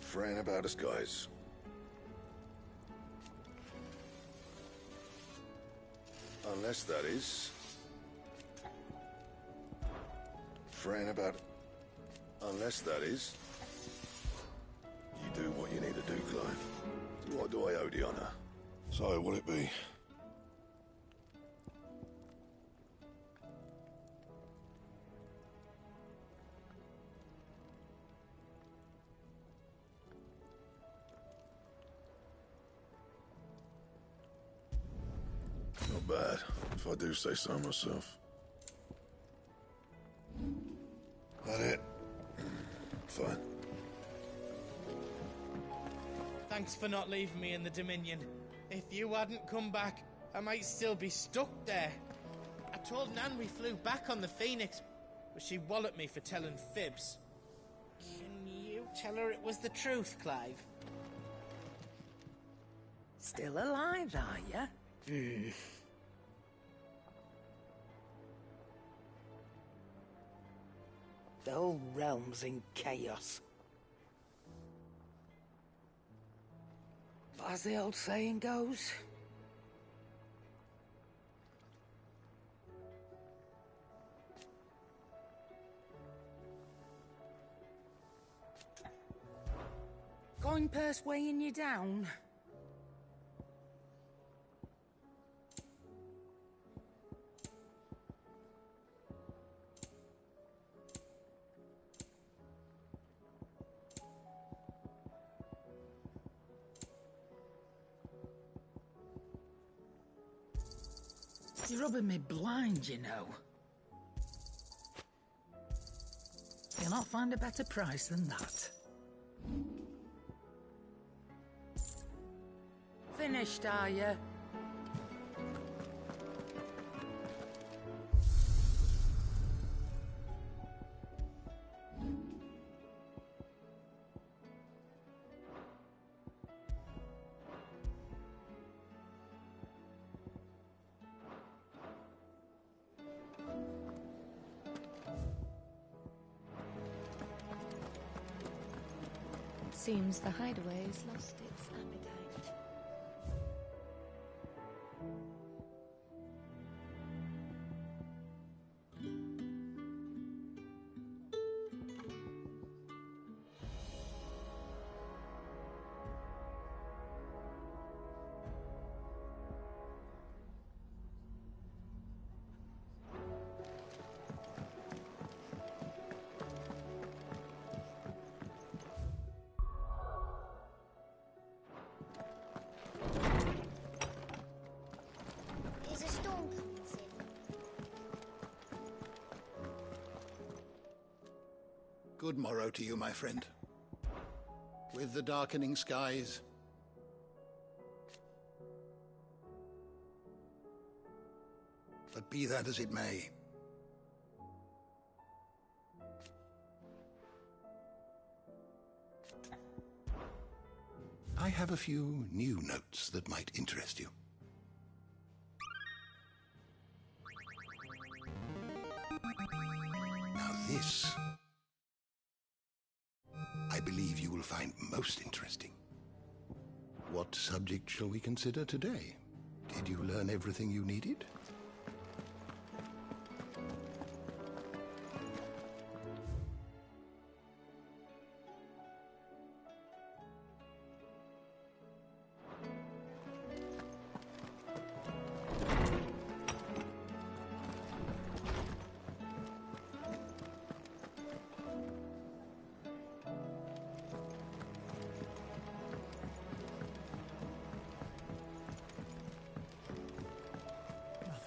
Fraying about us, guys. Unless that is... Fraying about... Unless that is... You do what you need to do, Clive. What do I owe the honor? So, what'll it be? Not bad, if I do say so myself. That it? Fine. Thanks for not leaving me in the Dominion. If you hadn't come back, I might still be stuck there. I told Nan we flew back on the Phoenix, but she walloped me for telling fibs. Can you tell her it was the truth, Clive? Still alive, are you? The whole realm's in chaos. But as the old saying goes... Coin purse weighing you down? You're rubbing me blind, you know. You'll not find a better price than that. Finished, are you? Seems the hideaway's lost its appetite. Good morrow to you, my friend. With the darkening skies, but be that as it may, I have a few new notes that might interest you. Now this, I believe you will find most interesting. What subject shall we consider today? Did you learn everything you needed?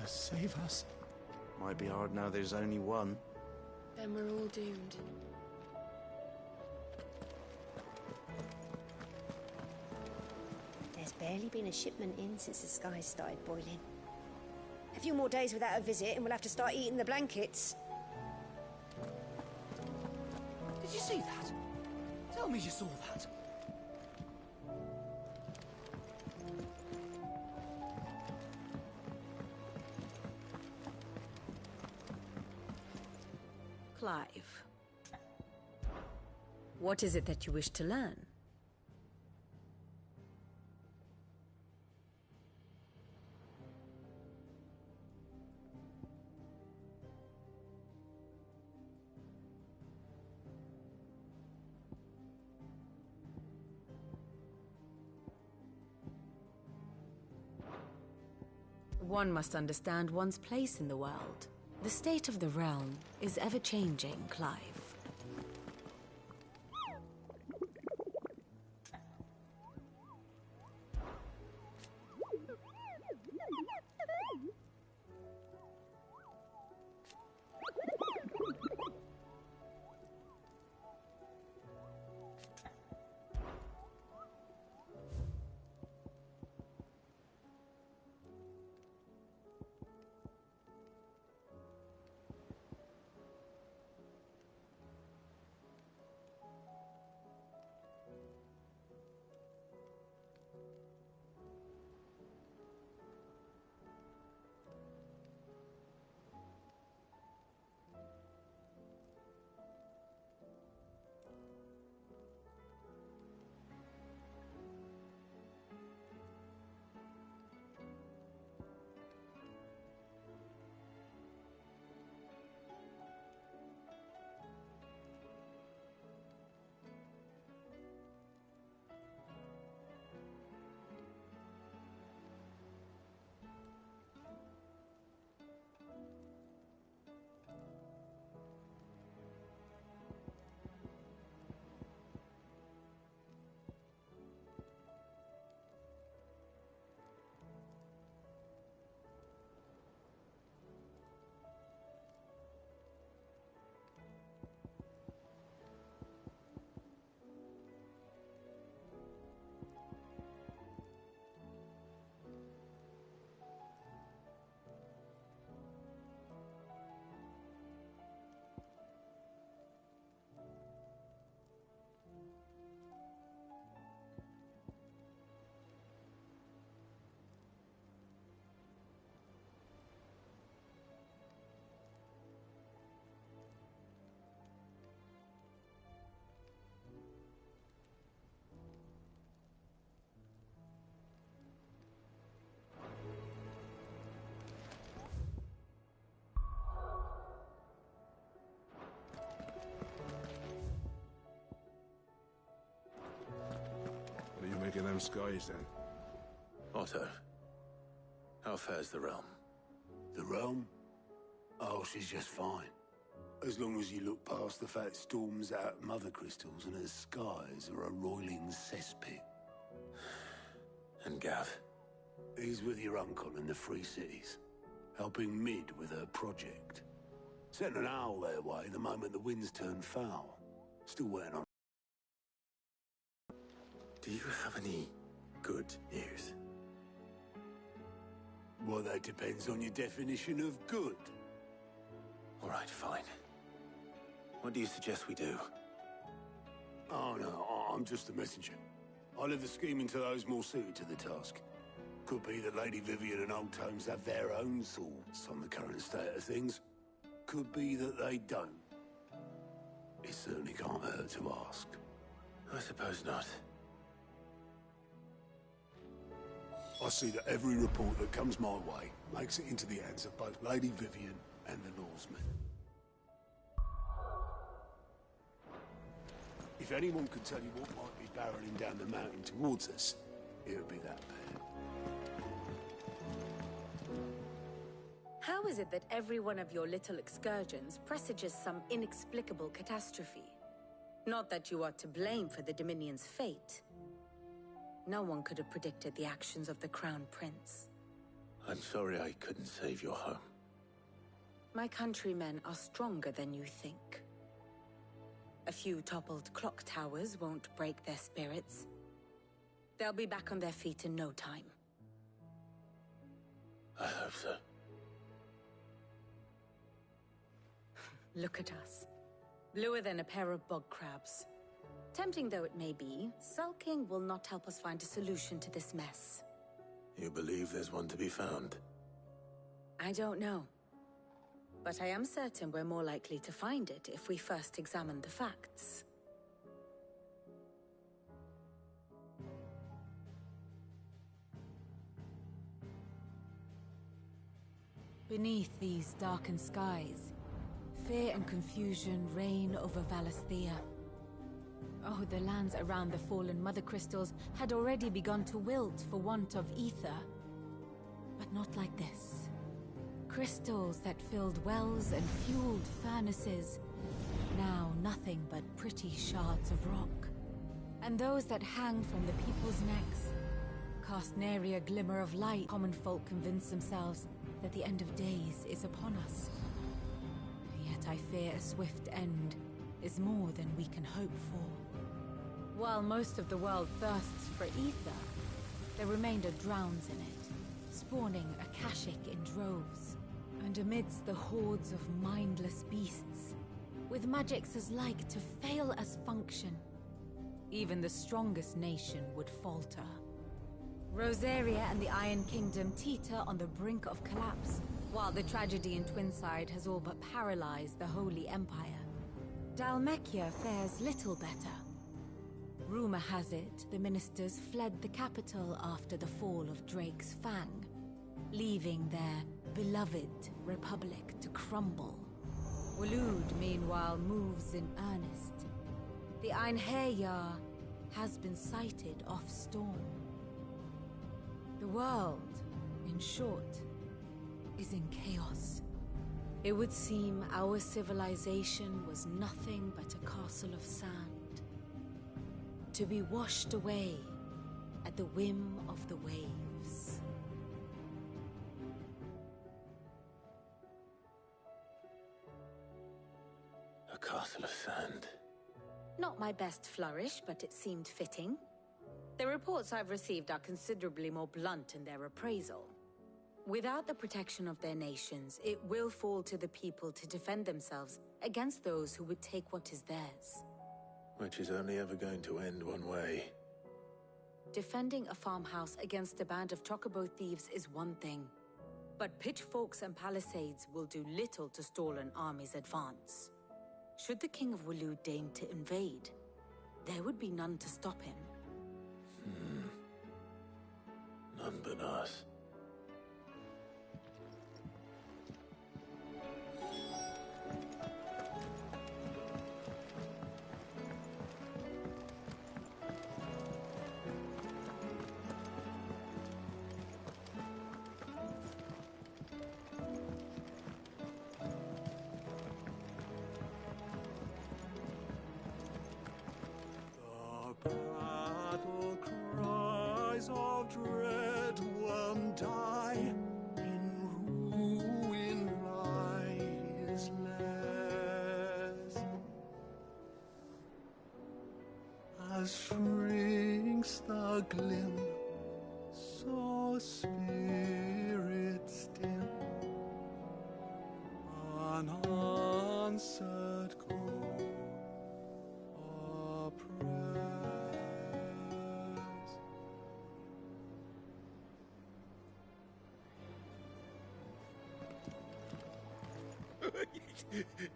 Save us. Might be hard now there's only one. Then we're all doomed. There's barely been a shipment in since the skies started boiling. A few more days without a visit and we'll have to start eating the blankets. Did you see that? Tell me you saw that. Clive, what is it that you wish to learn? One must understand one's place in the world. The state of the realm is ever-changing, Clive. Making them skies, then? Otto, how fares the realm? The realm? Oh, she's just fine. As long as you look past the fat storms out mother crystals and her skies are a roiling cesspit. And Gav? He's with your uncle in the Free Cities, helping Mid with her project. Sent an owl their way the moment the winds turned foul. Still waiting on. Do you have any good news? Well, that depends on your definition of good. All right, fine. What do you suggest we do? Oh, no, I'm just a messenger. I leave the scheming to those more suited to the task. Could be that Lady Vivian and Old Tomes have their own thoughts on the current state of things. Could be that they don't. It certainly can't hurt to ask. I suppose not. I see that every report that comes my way makes it into the hands of both Lady Vivian and the Norsemen. If anyone could tell you what might be barreling down the mountain towards us, it would be that pair. How is it that every one of your little excursions presages some inexplicable catastrophe? Not that you are to blame for the Dominion's fate. No one could have predicted the actions of the Crown Prince. I'm sorry I couldn't save your home. My countrymen are stronger than you think. A few toppled clock towers won't break their spirits. They'll be back on their feet in no time. I hope so. Look at us. Bluer than a pair of bog crabs. Tempting though it may be, sulking will not help us find a solution to this mess. You believe there's one to be found? I don't know. But I am certain we're more likely to find it if we first examine the facts. Beneath these darkened skies, fear and confusion reign over Valisthea. Oh, the lands around the fallen Mother Crystals had already begun to wilt for want of ether. But not like this. Crystals that filled wells and fueled furnaces, now nothing but pretty shards of rock. And those that hang from the people's necks cast nary a glimmer of light. Common folk convince themselves that the end of days is upon us. Yet I fear a swift end is more than we can hope for. While most of the world thirsts for ether, the remainder drowns in it, spawning Akashic in droves. And amidst the hordes of mindless beasts, with magics as like to fail as function, even the strongest nation would falter. Rosaria and the Iron Kingdom teeter on the brink of collapse, while the tragedy in Twinside has all but paralyzed the Holy Empire. Dhalmekia fares little better. Rumor has it the ministers fled the capital after the fall of Drake's Fang, leaving their beloved republic to crumble. Waloed, meanwhile, moves in earnest. The Einherjar has been sighted off Storm. The world, in short, is in chaos. It would seem our civilization was nothing but a castle of sand, to be washed away at the whim of the waves. A castle of sand. Not my best flourish, but it seemed fitting. The reports I've received are considerably more blunt in their appraisal. Without the protection of their nations, it will fall to the people to defend themselves against those who would take what is theirs. Which is only ever going to end one way. Defending a farmhouse against a band of chocobo thieves is one thing, but pitchforks and palisades will do little to stall an army's advance. Should the King of Waloed deign to invade, there would be none to stop him. None but us. The battle cries of dread were as shrinks the glim, so spirits dim, unanswered call or prayers.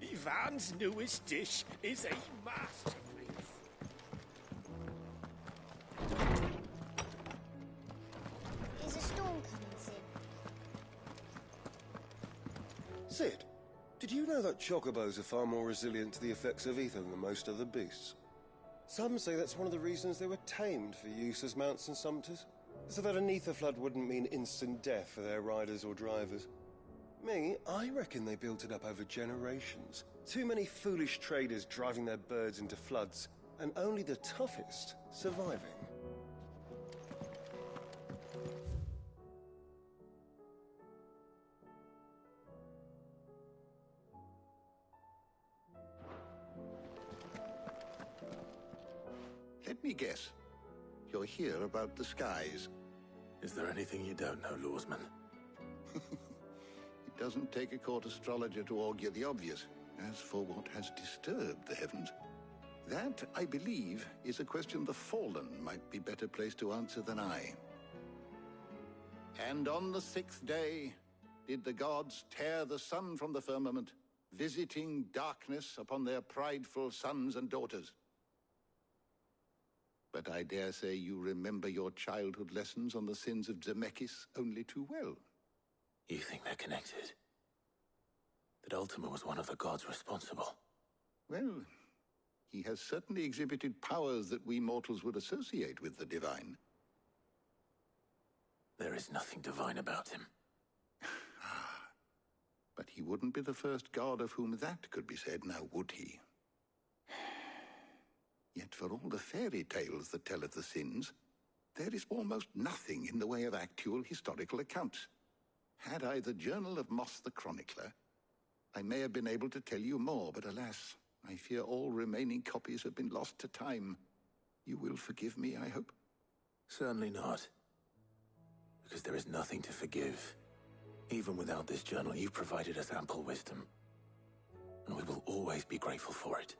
Ivan's newest dish is a masterpiece. Is a storm coming, Sid? Sid, did you know that chocobos are far more resilient to the effects of ether than most other beasts? Some say that's one of the reasons they were tamed for use as mounts and sumpters, so that an ether flood wouldn't mean instant death for their riders or drivers. Me, I reckon they built it up over generations. Too many foolish traders driving their birds into floods, and only the toughest surviving. Let me guess. You're here about the skies. Is there anything you don't know, Lawsman? It doesn't take a court astrologer to augur the obvious. As for what has disturbed the heavens, that, I believe, is a question the Fallen might be better placed to answer than I. And on the 6th day did the gods tear the sun from the firmament, visiting darkness upon their prideful sons and daughters. But I dare say you remember your childhood lessons on the sins of Zemeckis only too well. You think they're connected? That Ultima was one of the gods responsible? Well, he has certainly exhibited powers that we mortals would associate with the divine. There is nothing divine about him. But he wouldn't be the first god of whom that could be said, now would he? Yet for all the fairy tales that tell of the sins, there is almost nothing in the way of actual historical accounts. Had I the Journal of Moss the Chronicler, I may have been able to tell you more, but alas, I fear all remaining copies have been lost to time. You will forgive me, I hope? Certainly not. Because there is nothing to forgive. Even without this journal, you've provided us ample wisdom. And we will always be grateful for it.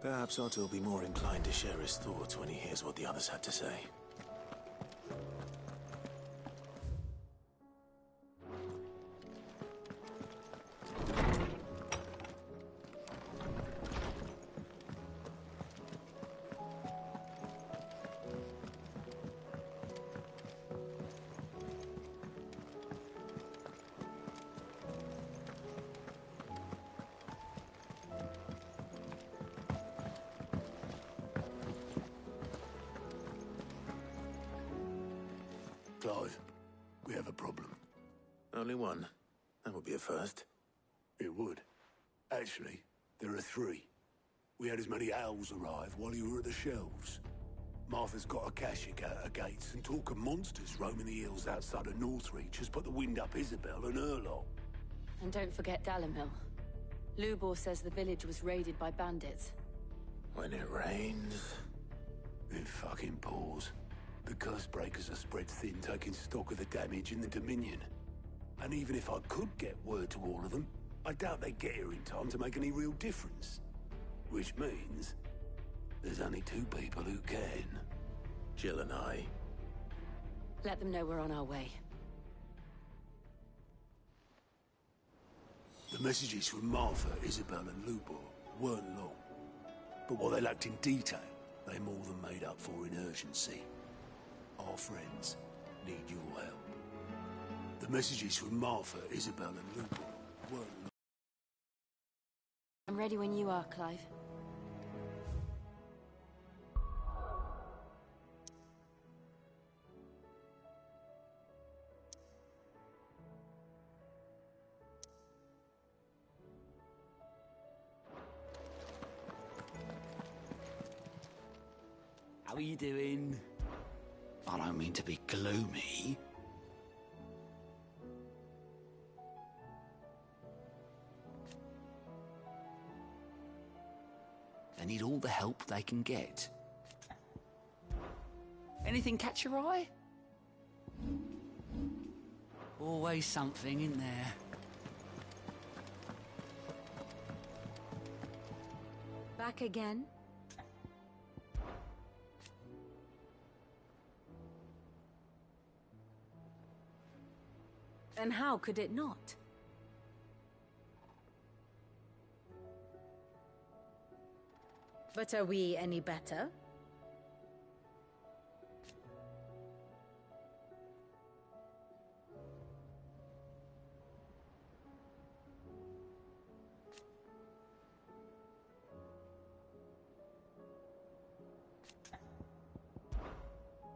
Perhaps Otto will be more inclined to share his thoughts when he hears what the others had to say. Clive, we have a problem. Only one. That would be a first. It would. Actually, there are 3. We had as many owls arrive while you were at the shelves. Martha's got a Kashik out her gates, and talk of monsters roaming the hills outside of Northreach has put the wind up Isabel and her lot. And don't forget Dalimil. Lubor says the village was raided by bandits. When it rains... It fucking pours. The Cursebreakers are spread thin, taking stock of the damage in the Dominion. And even if I could get word to all of them, I doubt they'd get here in time to make any real difference. Which means there's only 2 people who can. Jill and I. Let them know we're on our way. The messages from Martha, Isabel and Lubor weren't long. But what they lacked in detail, they more than made up for in urgency. Our friends need your help. The messages from Martha, Isabel and Lubor weren't long. I'm ready when you are, Clive. How are you doing? I don't mean to be gloomy. They need all the help they can get. Anything catch your eye? Always something in there. Back again? And how could it not? But are we any better?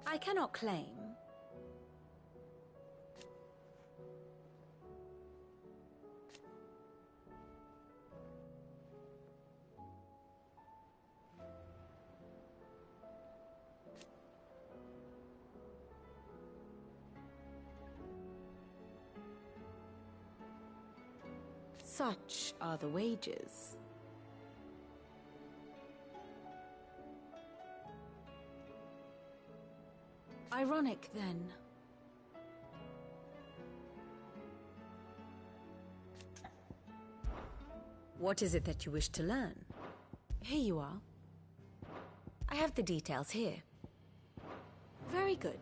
I cannot claim. Such are the wages. Ironic, then. What is it that you wish to learn? Here you are. I have the details here. Very good.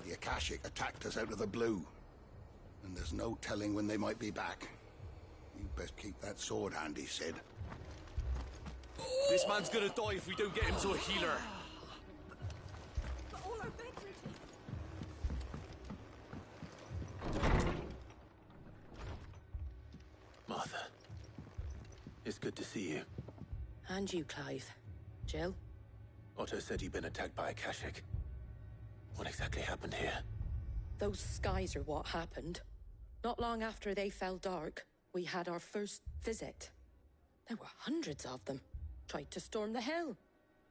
The Akashic attacked us out of the blue, and there's no telling when they might be back. You best keep that sword handy, Sid. This man's gonna die if we don't get him to a healer. Martha, it's good to see you. And you, Clive. Jill? Otto said you'd been attacked by Akashic. What exactly happened here? Those skies are what happened. Not long after they fell dark, we had our first visit. There were hundreds of them. Tried to storm the hill.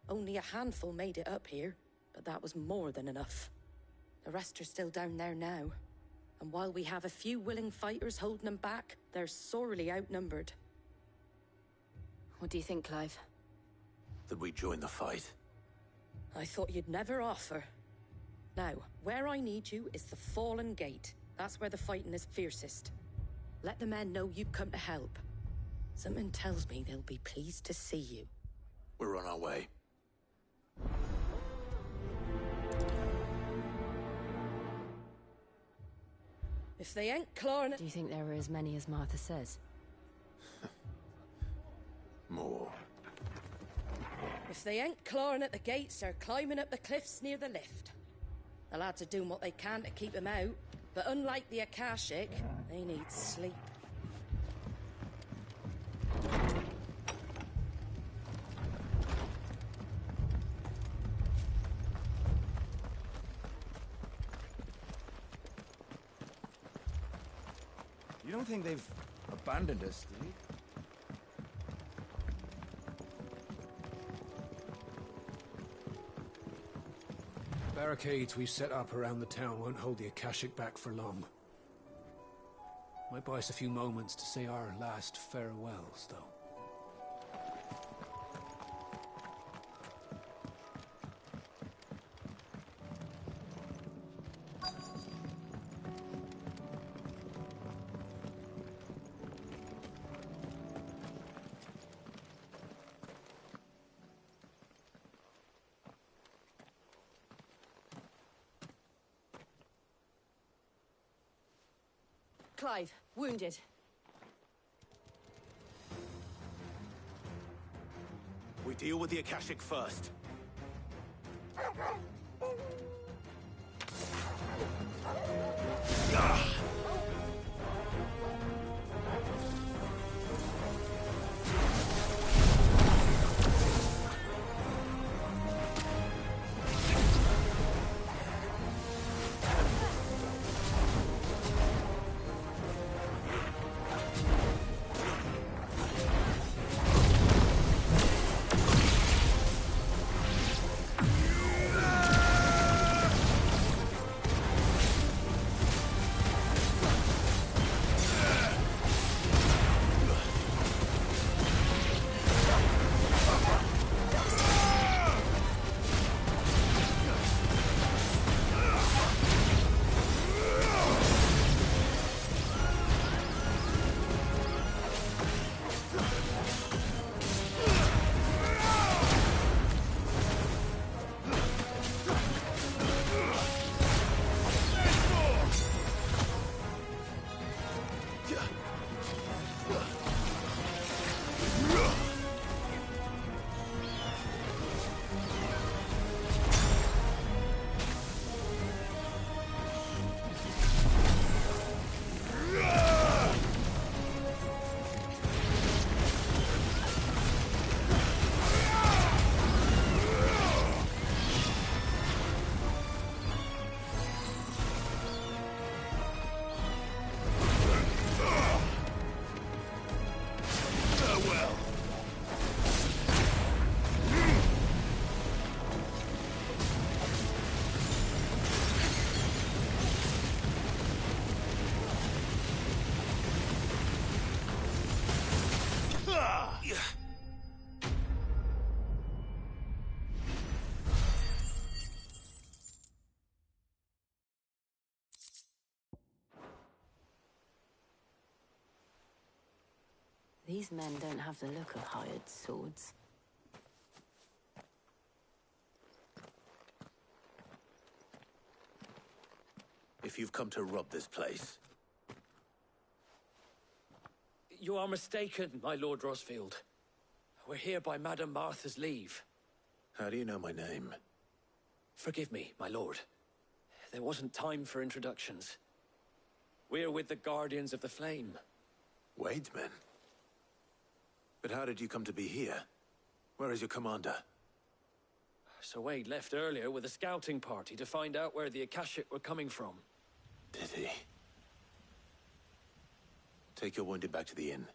Only a handful made it up here, but that was more than enough. The rest are still down there now. And while we have a few willing fighters holding them back, they're sorely outnumbered. What do you think, Clive? That we join the fight? I thought you'd never offer. Now, where I need you is the Fallen Gate. That's where the fighting is fiercest. Let the men know you've come to help. Something tells me they'll be pleased to see you. We're on our way. If they ain't clawing... Do you think there are as many as Martha says? More. If they ain't clawing at the gates, they're climbing up the cliffs near the lift. The lads are doing what they can to keep them out, but unlike the Akashic, they need sleep. You don't think they've abandoned us, do you? barricades we've set up around the town won't hold the Akashic back for long. Might buy us a few moments to say our last farewells, though. Clive, wounded. We deal with the Akashic first. These men don't have the look of hired swords. If you've come to rob this place... You are mistaken, my Lord Rosfield. We're here by Madame Martha's leave. How do you know my name? Forgive me, my lord. There wasn't time for introductions. We're with the Guardians of the Flame. Wade's men? But how did you come to be here? Where is your commander? Sir Wade left earlier with a scouting party to find out where the Akashic were coming from. Did he? Take your wounded back to the inn.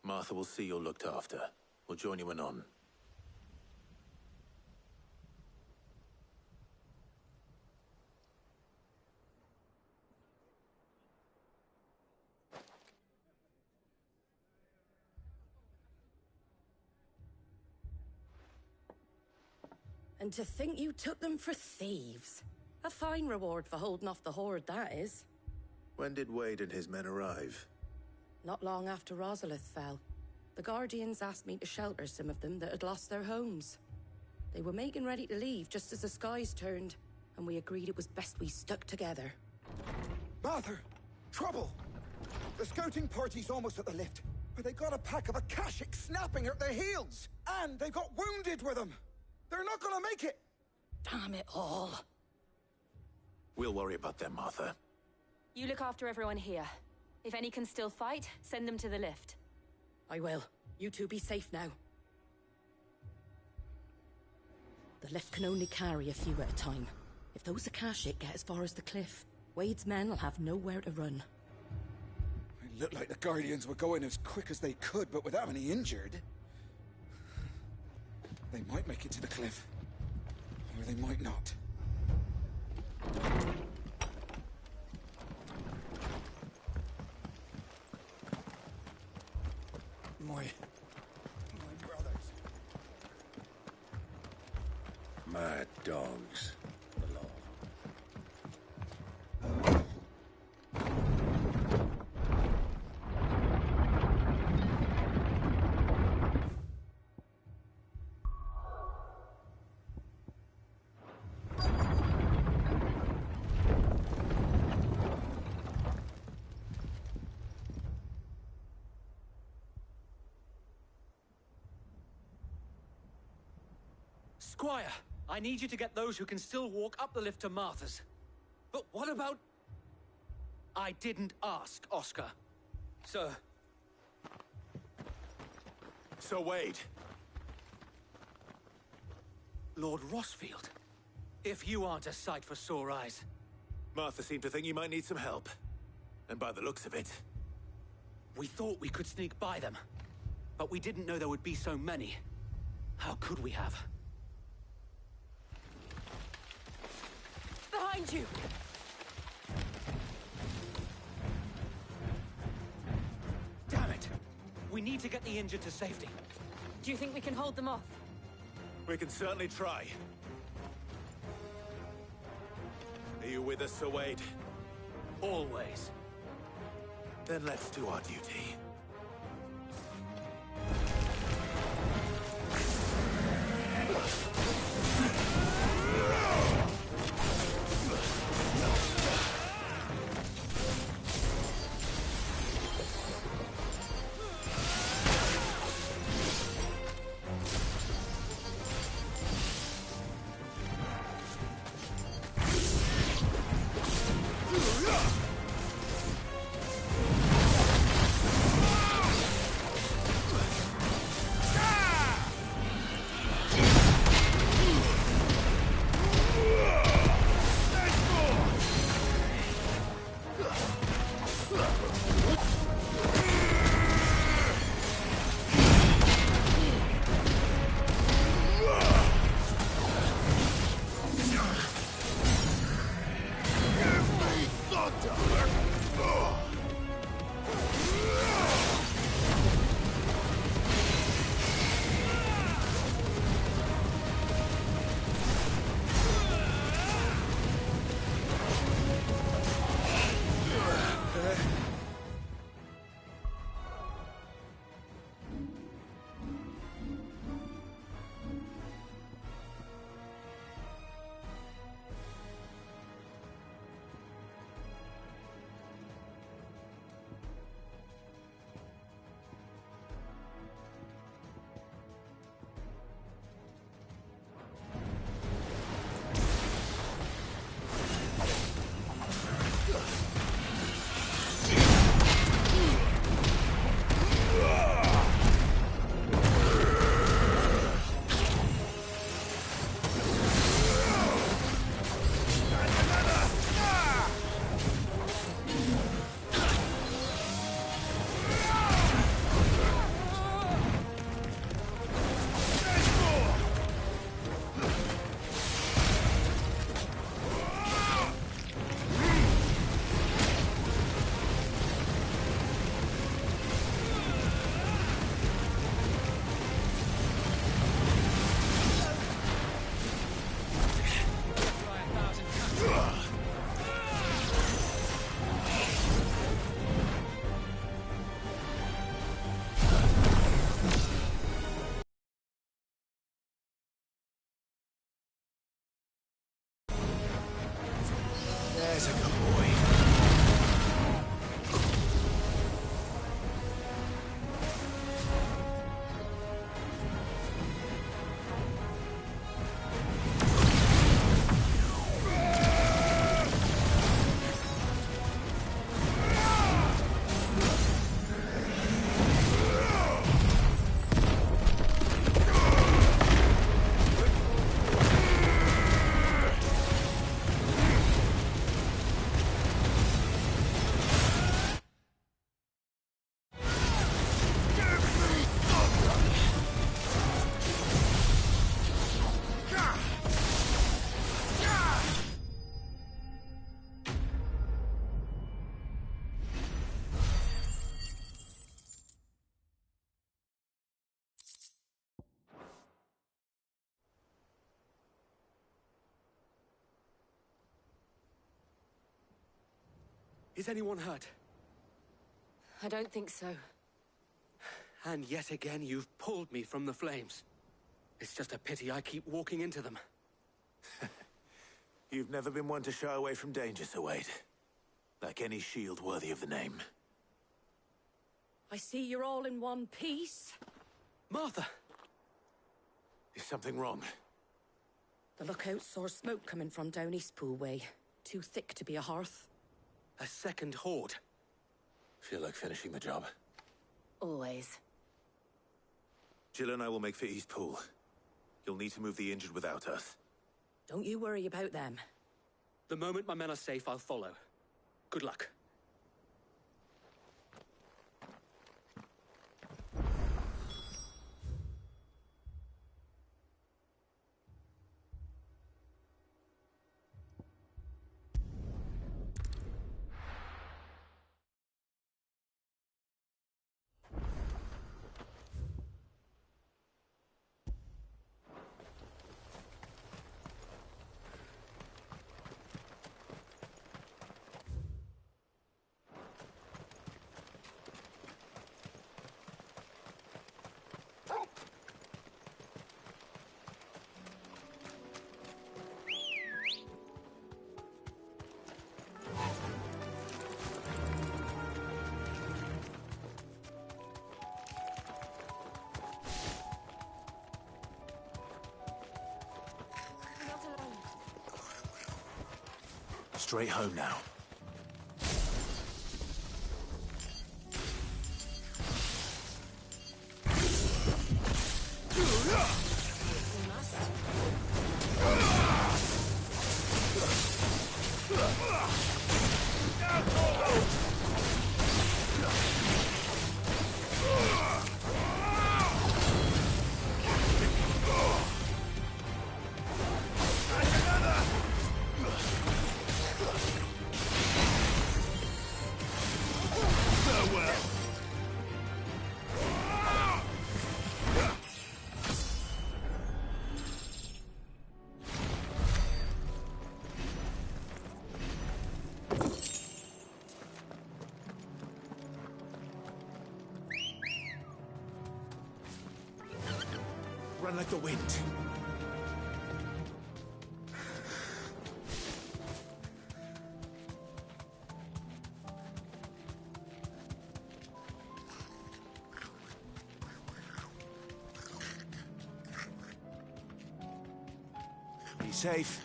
Martha will see you're looked after. We'll join you anon. And to think you took them for thieves. A fine reward for holding off the horde, that is. When did Wade and his men arrive? Not long after Rosalith fell. The Guardians asked me to shelter some of them that had lost their homes. They were making ready to leave just as the skies turned, and we agreed it was best we stuck together. Martha! Trouble! The scouting party's almost at the lift, but they got a pack of Akashic snapping at their heels! And they got wounded with them! They're not gonna make it! Damn it all. We'll worry about them, Martha. You look after everyone here. If any can still fight, send them to the lift. I will. You two be safe now. The lift can only carry a few at a time. If those Akashic get as far as the cliff, Wade's men will have nowhere to run. It looked like the Guardians were going as quick as they could, but without any injured. They might make it to the cliff. Or they might not. Mad dogs. Squire, I need you to get those who can still walk up the lift to Martha's. But what about... I didn't ask, Oscar. Sir. Sir Wade. Lord Rossfield. If you aren't a sight for sore eyes. Martha seemed to think you might need some help. And by the looks of it... We thought we could sneak by them. But we didn't know there would be so many. How could we have? Behind you! Damn it! We need to get the injured to safety. Do you think we can hold them off? We can certainly try. Are you with us, Sir Wade? Always. Then let's do our duty. There's a good boy. Is anyone hurt? I don't think so. And yet again, you've pulled me from the flames. It's just a pity I keep walking into them. You've never been one to shy away from danger, Sir Wade. Like any shield worthy of the name. I see you're all in one piece. Martha! Is something wrong? The lookout saw smoke coming from down Eastpool way. Too thick to be a hearth. A second horde. Feel like finishing the job? Always. Jill and I will make for Eastpool. You'll need to move the injured without us. Don't you worry about them. The moment my men are safe, I'll follow. Good luck. Straight home now. Run like the wind. Be safe.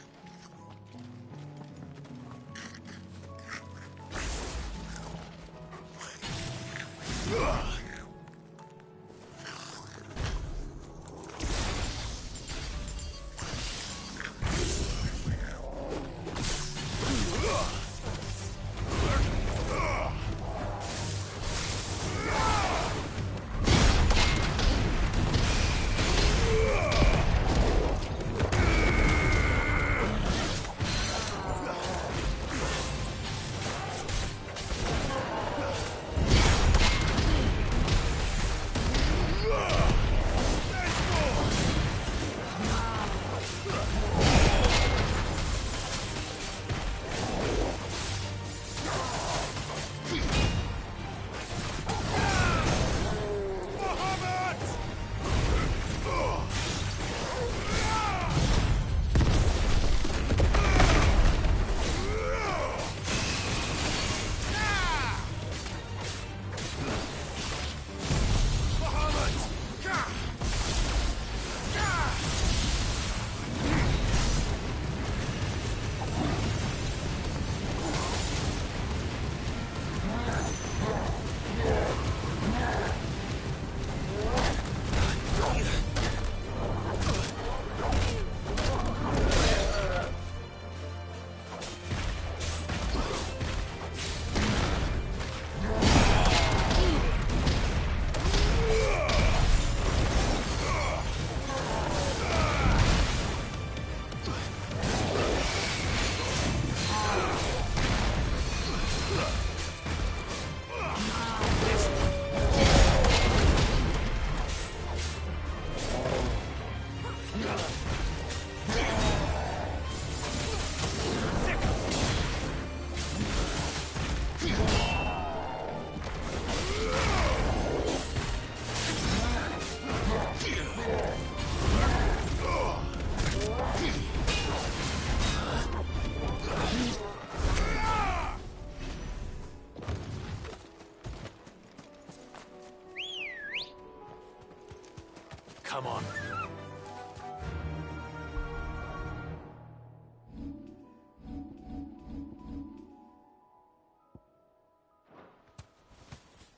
Come on.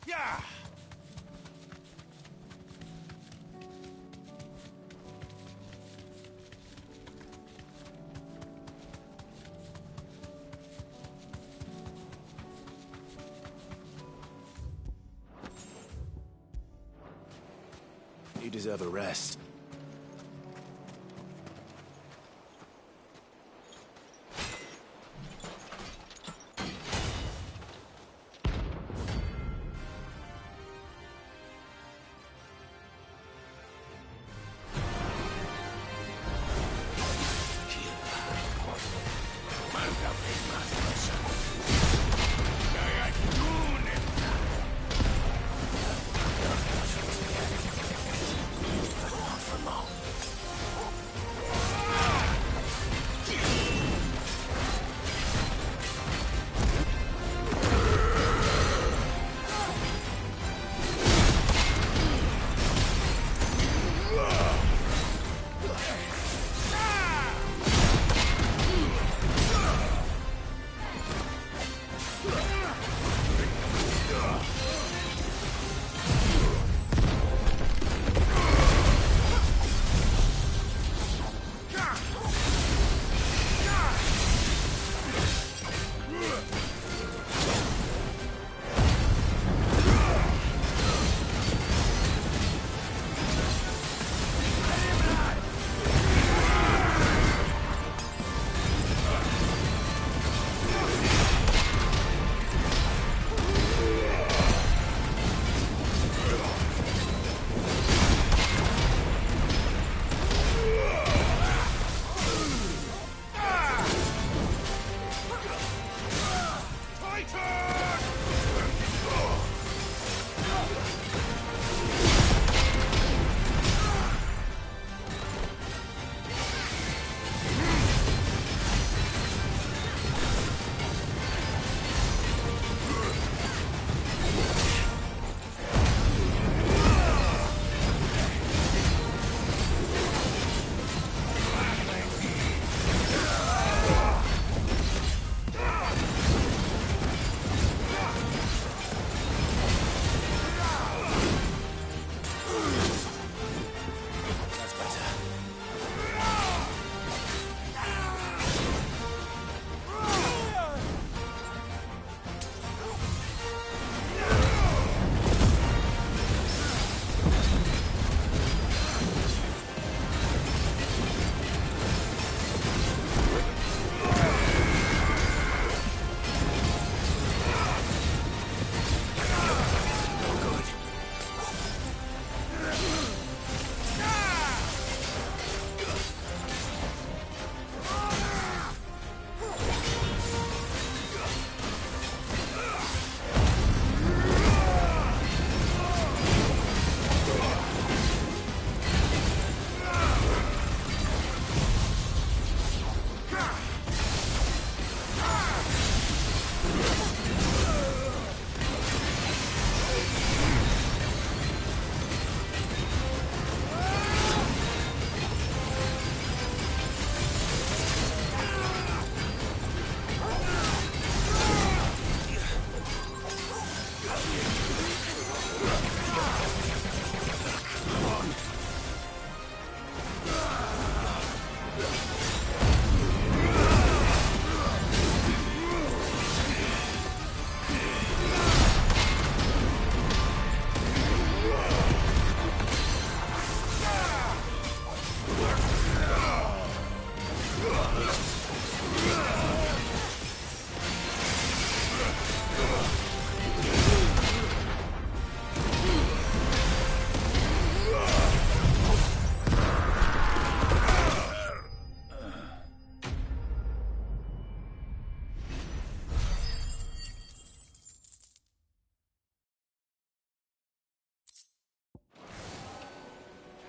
Yeah! You deserve a rest.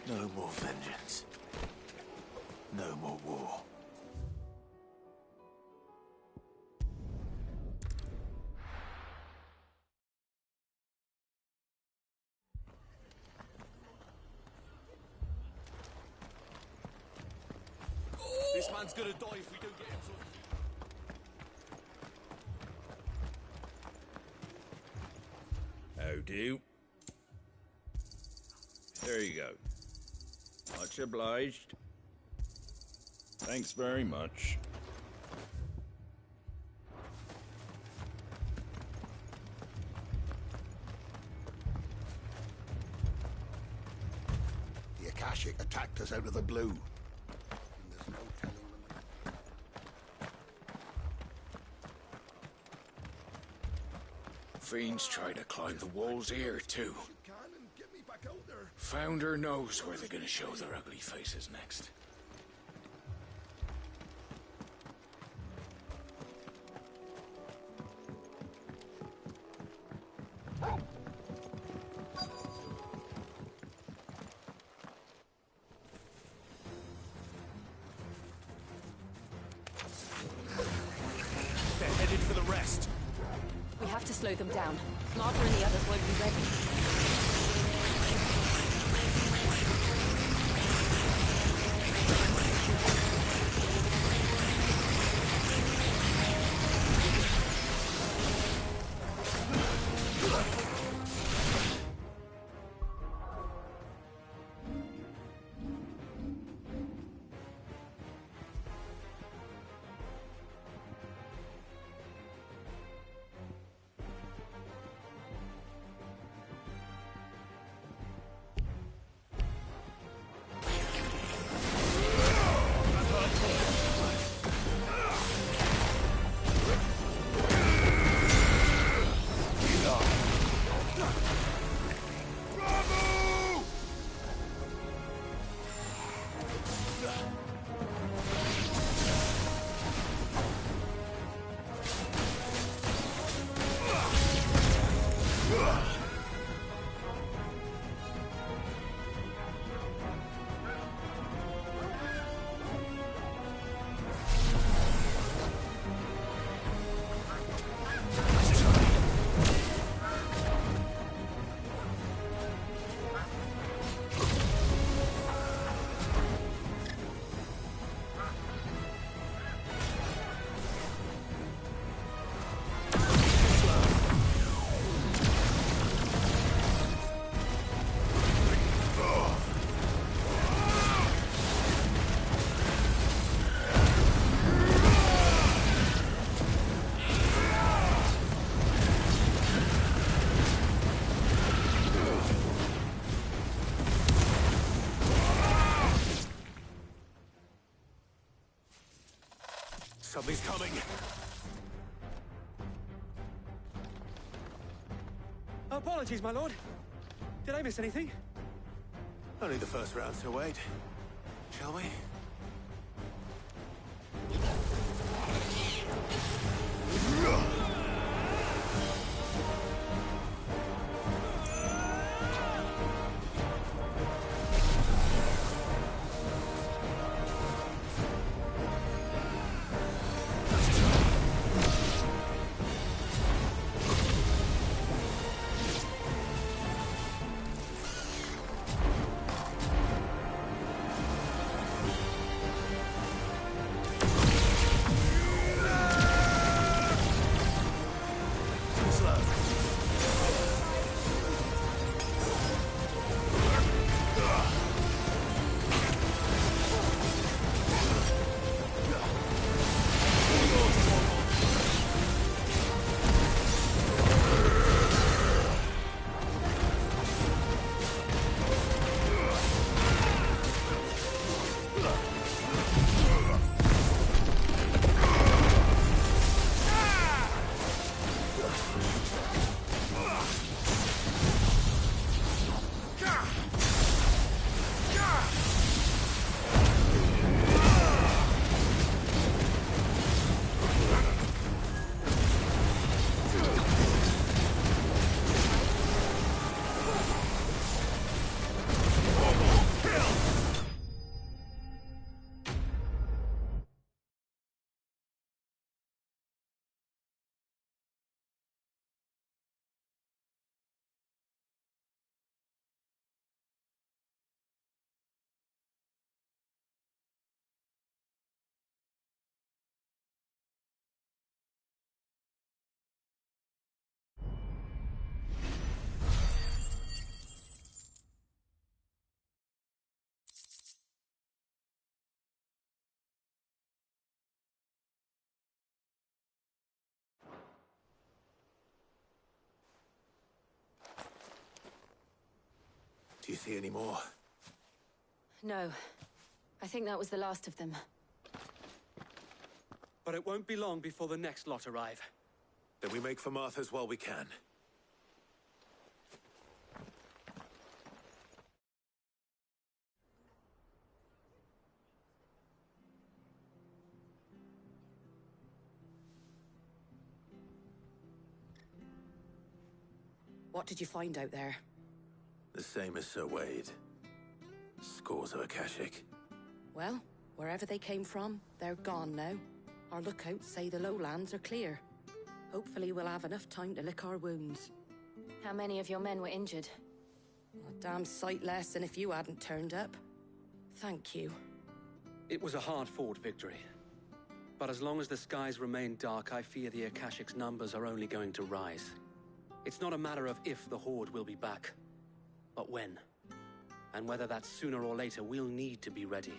No more vengeance. No more war. man's gonna die if we don't get him to... How do? There you go. Much obliged. Thanks very much. The Akashic attacked us out of the blue. There's no telling when Fiends try to climb the walls here, too. Founder knows where they're gonna show their ugly faces next. They're headed for the rest. We have to slow them down. Martha and the others won't be ready. Something's coming. Apologies, my lord. Did I miss anything? Only the first round to wait. Shall we? Do you see any more? No. I think that was the last of them. But it won't be long before the next lot arrive. Then we make for Martha's while we can. What did you find out there? The same as Sir Wade. Scores of Akashic. Well, wherever they came from, they're gone now. Our lookouts say the lowlands are clear. Hopefully we'll have enough time to lick our wounds. How many of your men were injured? A damn sight less than if you hadn't turned up. Thank you. It was a hard-fought victory. But as long as the skies remain dark, I fear the Akashic's numbers are only going to rise. It's not a matter of if the Horde will be back, but when. And whether that's sooner or later, we'll need to be ready.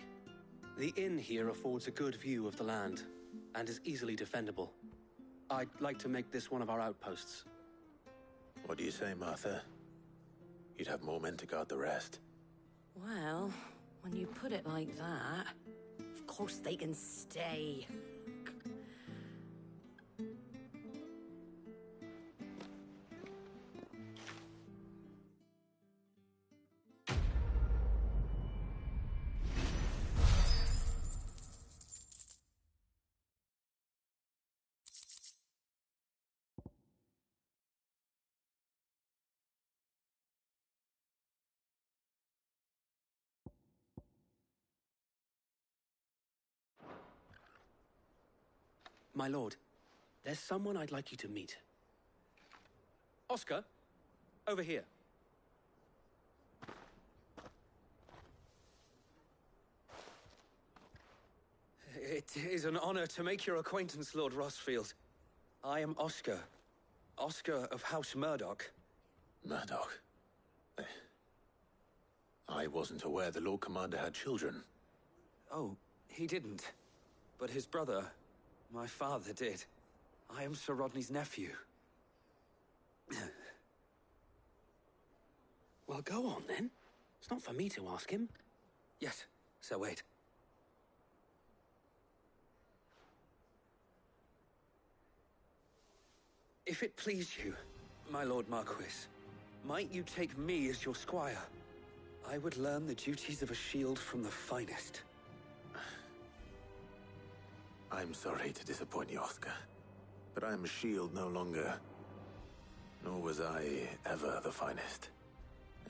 The inn here affords a good view of the land, and is easily defendable. I'd like to make this one of our outposts. What do you say, Martha? You'd have more men to guard the rest. Well, when you put it like that, of course they can stay. My lord, there's someone I'd like you to meet. Oscar, over here. It is an honor to make your acquaintance, Lord Rosfield. I am Oscar. Oscar of House Murdoch. Murdoch? I wasn't aware the Lord Commander had children. Oh, he didn't. But his brother, my father, did. I am Sir Rodney's nephew. Well, go on, then. It's not for me to ask him. Yes, Sir Wade. If it please you, my Lord Marquis, might you take me as your squire? I would learn the duties of a shield from the finest. I'm sorry to disappoint you, Oscar, but I am a shield no longer. Nor was I ever the finest.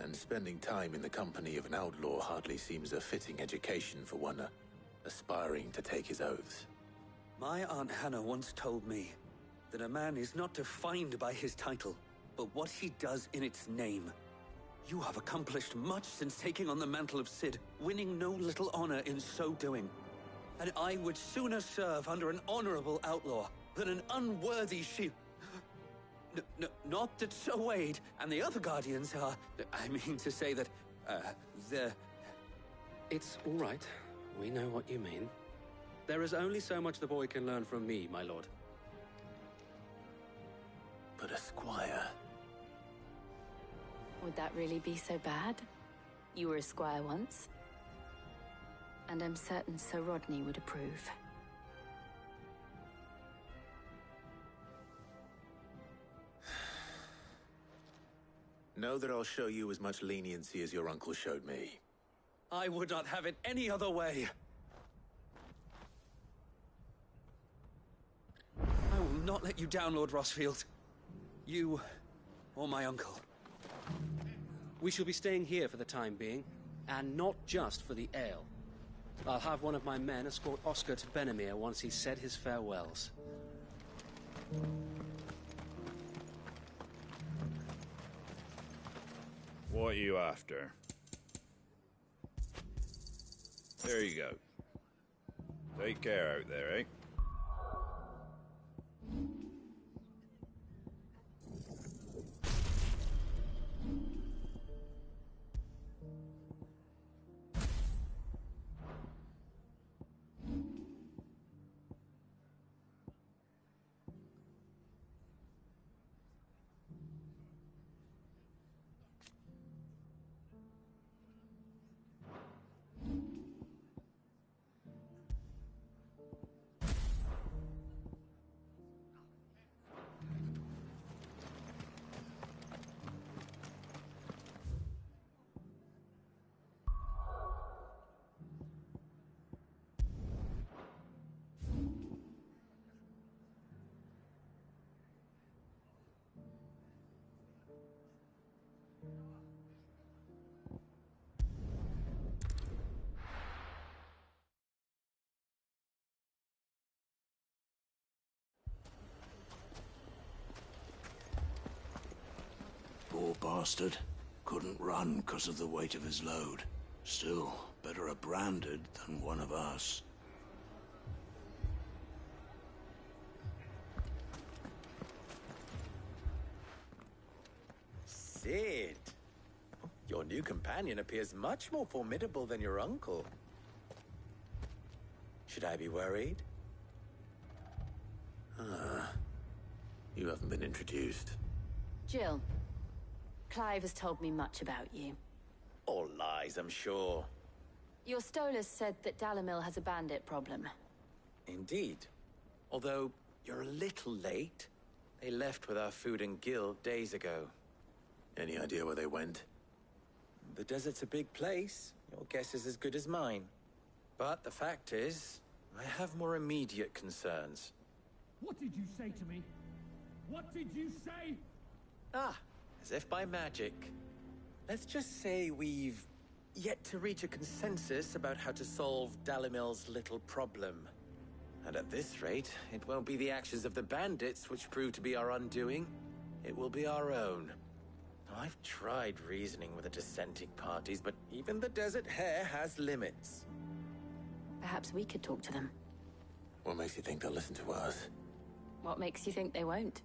And spending time in the company of an outlaw hardly seems a fitting education for one aspiring to take his oaths. My Aunt Hannah once told me that a man is not defined by his title, but what he does in its name. You have accomplished much since taking on the mantle of Cid, winning no little honor in so doing. And I would sooner serve under an honorable outlaw than an unworthy shield. Not that Sir Wade and the other Guardians are... I mean to say that, they're... It's all right. We know what you mean. There is only so much the boy can learn from me, my lord. But a squire... Would that really be so bad? You were a squire once. And I'm certain Sir Rodney would approve. Know that I'll show you as much leniency as your uncle showed me. I would not have it any other way. I will not let you down, Lord Rosfield. You or my uncle. We shall be staying here for the time being, and not just for the ale. I'll have one of my men escort Oscar to Benamir once he's said his farewells. What are you after? There you go. Take care out there, eh? bastard. Couldn't run because of the weight of his load. Still, better a branded than one of us. Cid! Your new companion appears much more formidable than your uncle. Should I be worried? You haven't been introduced. Jill. Clive has told me much about you. All lies, I'm sure. Your Stolas said that Dalimil has a bandit problem. Indeed. Although, you're a little late. They left with our food and guild days ago. Any idea where they went? The desert's a big place. Your guess is as good as mine. But the fact is, I have more immediate concerns. What did you say to me? What did you say? Ah, as if by magic. Let's just say we've yet to reach a consensus about how to solve Dalimil's little problem. And at this rate, it won't be the actions of the bandits which prove to be our undoing. It will be our own. Now, I've tried reasoning with the dissenting parties, but even the Desert Hare has limits. Perhaps we could talk to them. What makes you think they'll listen to us? What makes you think they won't?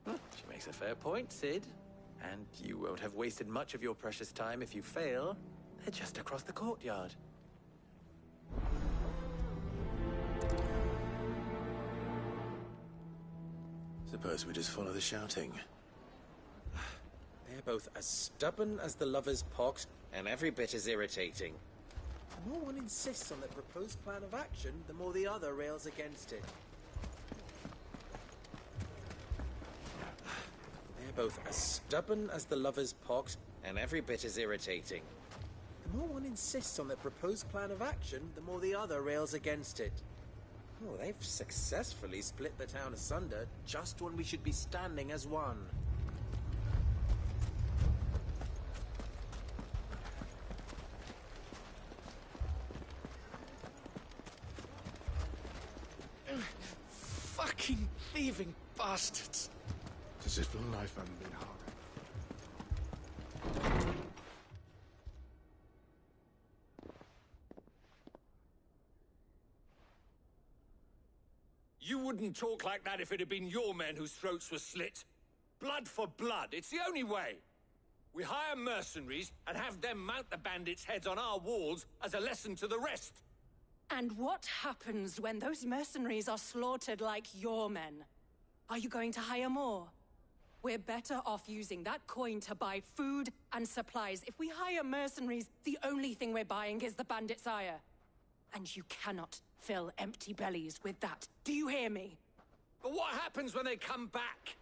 She makes a fair point, Cid. And you won't have wasted much of your precious time if you fail. They're just across the courtyard. Suppose we just follow the shouting. They're both as stubborn as the lover's pox, and every bit as irritating. The more one insists on the proposed plan of action, the more the other rails against it. They're both as stubborn as the lover's pox, and every bit as irritating. The more one insists on the proposed plan of action, the more the other rails against it. Oh, they've successfully split the town asunder, just when we should be standing as one. Fucking thieving bastards. As if life hadn't been hard. You wouldn't talk like that if it had been your men whose throats were slit. Blood for blood, it's the only way. We hire mercenaries and have them mount the bandits' heads on our walls as a lesson to the rest. And what happens when those mercenaries are slaughtered like your men? Are you going to hire more? We're better off using that coin to buy food and supplies. If we hire mercenaries, the only thing we're buying is the bandits' ire. And you cannot fill empty bellies with that. Do you hear me? But what happens when they come back?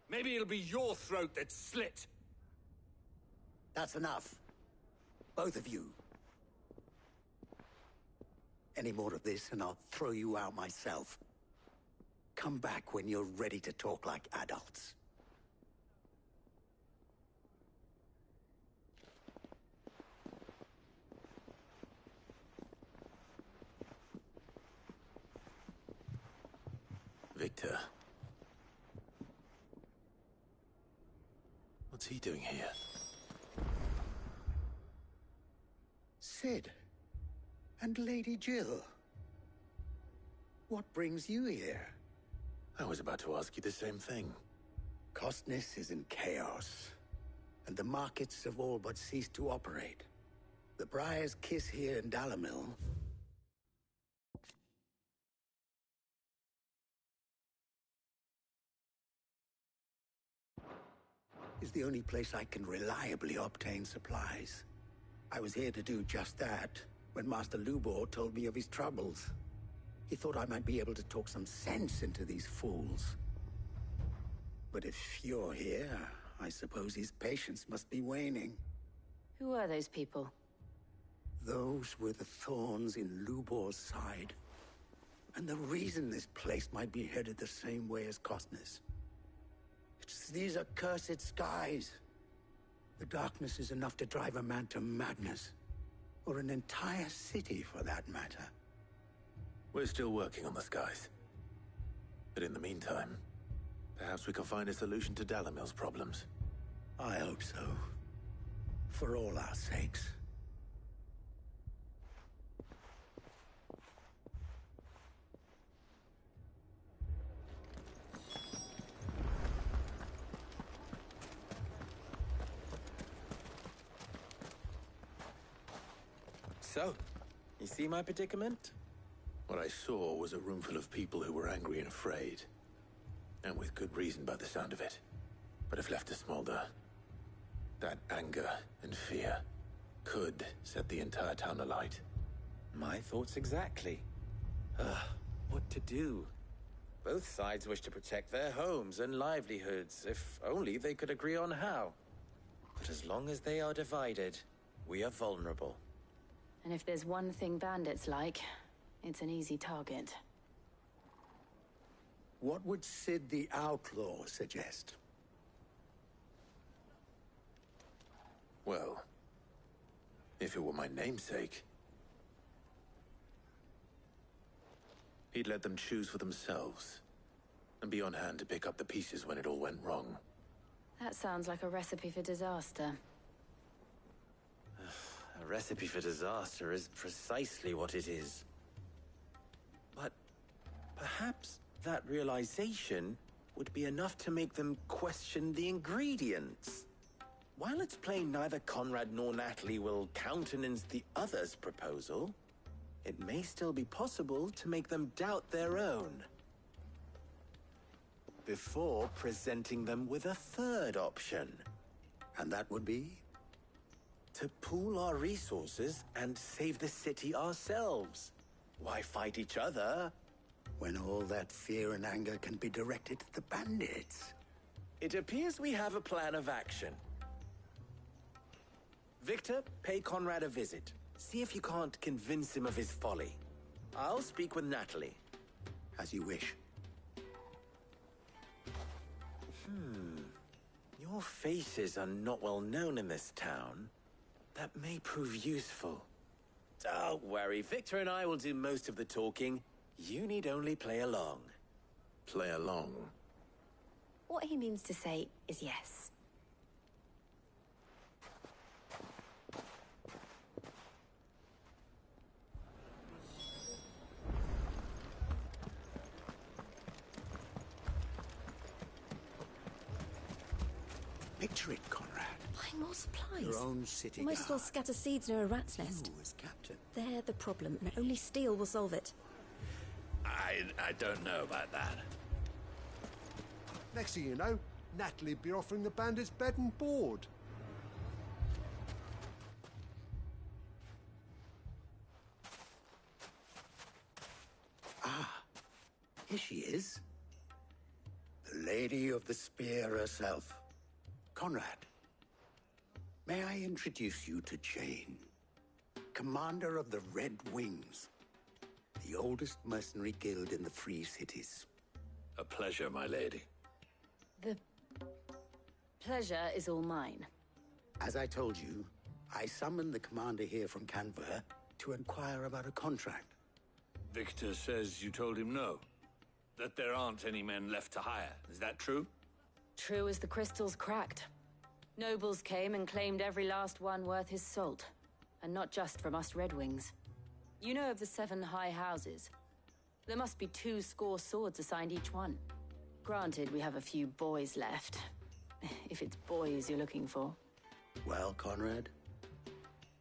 Maybe it'll be your throat that's slit. That's enough. Both of you. Any more of this and I'll throw you out myself. Come back when you're ready to talk like adults. Victor. What's he doing here? Cid. And Lady Jill. What brings you here? I was about to ask you the same thing. Costness is in chaos, and the markets have all but ceased to operate. The Briar's Kiss here in Dalimil is the only place I can reliably obtain supplies. I was here to do just that when Master Lubor told me of his troubles. He thought I might be able to talk some sense into these fools. But if you're here, I suppose his patience must be waning. Who are those people? Those were the thorns in Lubor's side. And the reason this place might be headed the same way as Costness. It's these accursed skies. The darkness is enough to drive a man to madness. Or an entire city, for that matter. We're still working on the skies. But in the meantime, perhaps we can find a solution to Dalimil's problems. I hope so. For all our sakes. So, you see my predicament? What I saw was a room full of people who were angry and afraid. And with good reason by the sound of it. But if left to smolder, that anger and fear could set the entire town alight. My thoughts exactly. What to do? Both sides wish to protect their homes and livelihoods, if only they could agree on how. But as long as they are divided, we are vulnerable. And if there's one thing bandits like, it's an easy target. What would Sid the Outlaw suggest? Well, if it were my namesake, he'd let them choose for themselves and be on hand to pick up the pieces when it all went wrong. That sounds like a recipe for disaster. A recipe for disaster is precisely what it is. But perhaps that realization would be enough to make them question the ingredients. While it's plain neither Conrad nor Natalie will countenance the other's proposal, it may still be possible to make them doubt their own. Before presenting them with a third option. And that would be? To pool our resources and save the city ourselves. Why fight each other? When all that fear and anger can be directed at the bandits. It appears we have a plan of action. Victor, pay Conrad a visit. See if you can't convince him of his folly. I'll speak with Natalie. As you wish. Your faces are not well known in this town. That may prove useful. Don't worry, Victor and I will do most of the talking. You need only play along. Play along? What he means to say is yes. Picture it, Conrad. Buying more supplies. Your own city Might as well scatter seeds near a rat's nest. You as captain. They're the problem, and only steel will solve it. I don't know about that. Next thing you know, Natalie'd be offering the bandits bed and board. Ah, here she is. The Lady of the Spear herself. Conrad, may I introduce you to Jane, commander of the Red Wings, the oldest mercenary guild in the Free Cities. A pleasure, my lady. The pleasure is all mine. As I told you, I summoned the commander here from Canver to inquire about a contract. Victor says you told him no. That there aren't any men left to hire. Is that true? True as the crystals cracked. Nobles came and claimed every last one worth his salt. And not just from us Red Wings. You know of the 7 high houses. There must be 2 swords assigned each one. Granted, we have a few boys left. If it's boys you're looking for. Well, Conrad,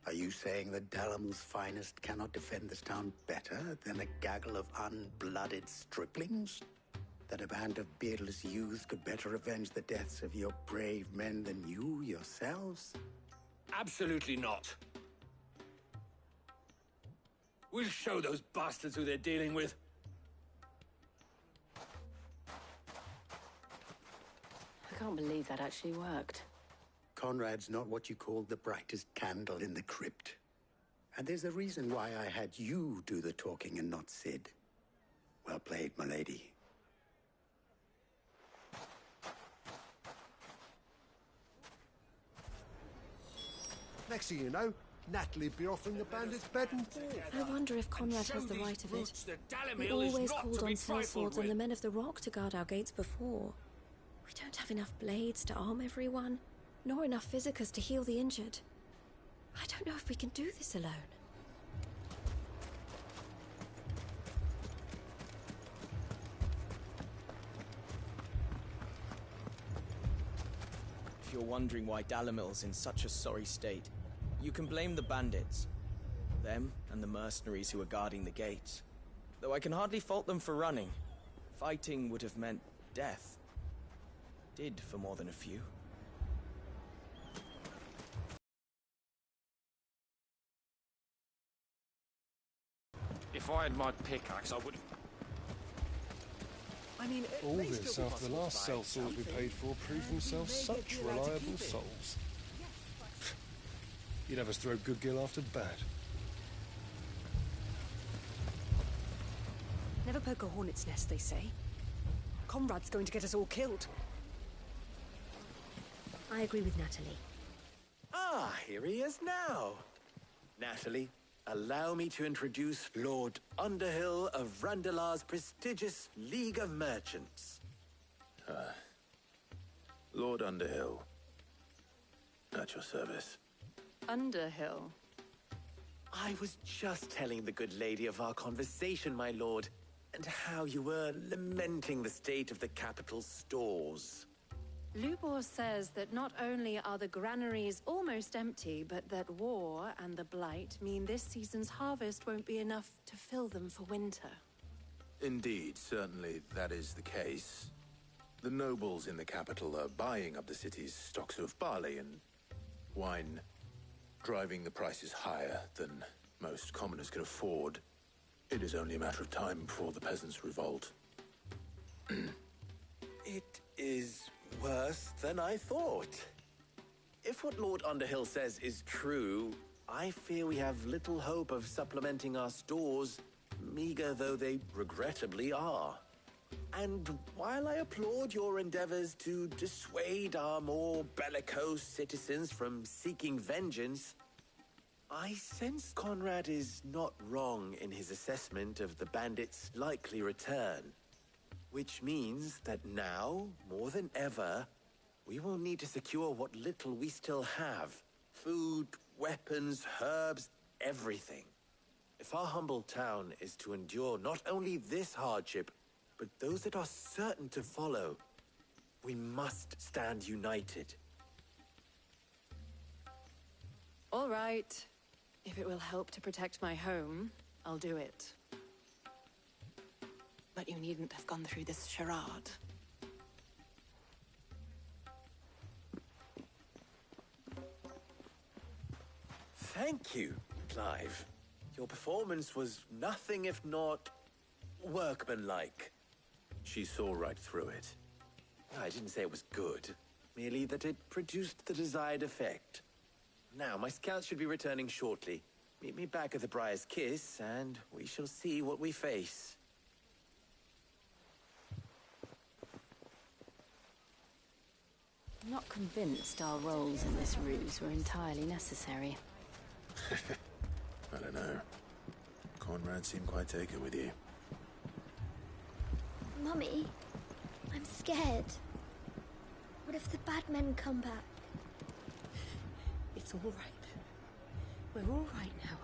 are you saying that Dalamil's finest cannot defend this town better than a gaggle of unblooded striplings? That a band of beardless youths could better avenge the deaths of your brave men than you yourselves? Absolutely not. We'll show those bastards who they're dealing with. I can't believe that actually worked. Conrad's not what you call the brightest candle in the crypt. And there's a reason why I had you do the talking and not Sid. Well played, my lady. Next thing you know, Natalie'd be offering the bandits bed and board. I wonder if Conrad has the right of it. We always called on sellswords and the men of the Rock to guard our gates before. We don't have enough blades to arm everyone. nor enough Visicers to heal the injured. I don't know if we can do this alone. If you're wondering why Dalimil's in such a sorry state, you can blame the bandits. Them and the mercenaries who are guarding the gates. Though I can hardly fault them for running. Fighting would have meant death. Did for more than a few. If I had my pickaxe, I would. I mean, all this after the last sellswords we paid for proved themselves such reliable souls. You'd have us throw good gil after bad. Never poke a hornet's nest, they say. Conrad's going to get us all killed. I agree with Natalie. Ah, here he is now. Natalie, allow me to introduce Lord Underhill of Randalar's prestigious League of Merchants. Lord Underhill. At your service. Underhill? I was just telling the good lady of our conversation, my lord, and how you were lamenting the state of the capital's stores. Lubor says that not only are the granaries almost empty, but that war and the Blight mean this season's harvest won't be enough to fill them for winter. Indeed, certainly that is the case. The nobles in the capital are buying up the city's stocks of barley and wine, driving the prices higher than most commoners can afford. It is only a matter of time before the peasants revolt. It is worse than I thought. If what Lord Underhill says is true, I fear we have little hope of supplementing our stores, meager though they regrettably are. And while I applaud your endeavors to dissuade our more bellicose citizens from seeking vengeance, I sense Conrad is not wrong in his assessment of the bandits' likely return. Which means that now, more than ever, we will need to secure what little we still have. Food, weapons, herbs, everything. If our humble town is to endure not only this hardship, but those that are certain to follow, we must stand united. All right. If it will help to protect my home, I'll do it. But you needn't have gone through this charade. Thank you, Clive. Your performance was nothing if not workmanlike. She saw right through it. I didn't say it was good, merely that it produced the desired effect. Now, my scouts should be returning shortly. Meet me back at the Briar's Kiss, and we shall see what we face. I'm not convinced our roles in this ruse were entirely necessary. I don't know. Conrad seemed quite taken with you. Mummy, I'm scared. What if the bad men come back? It's all right. We're all right now.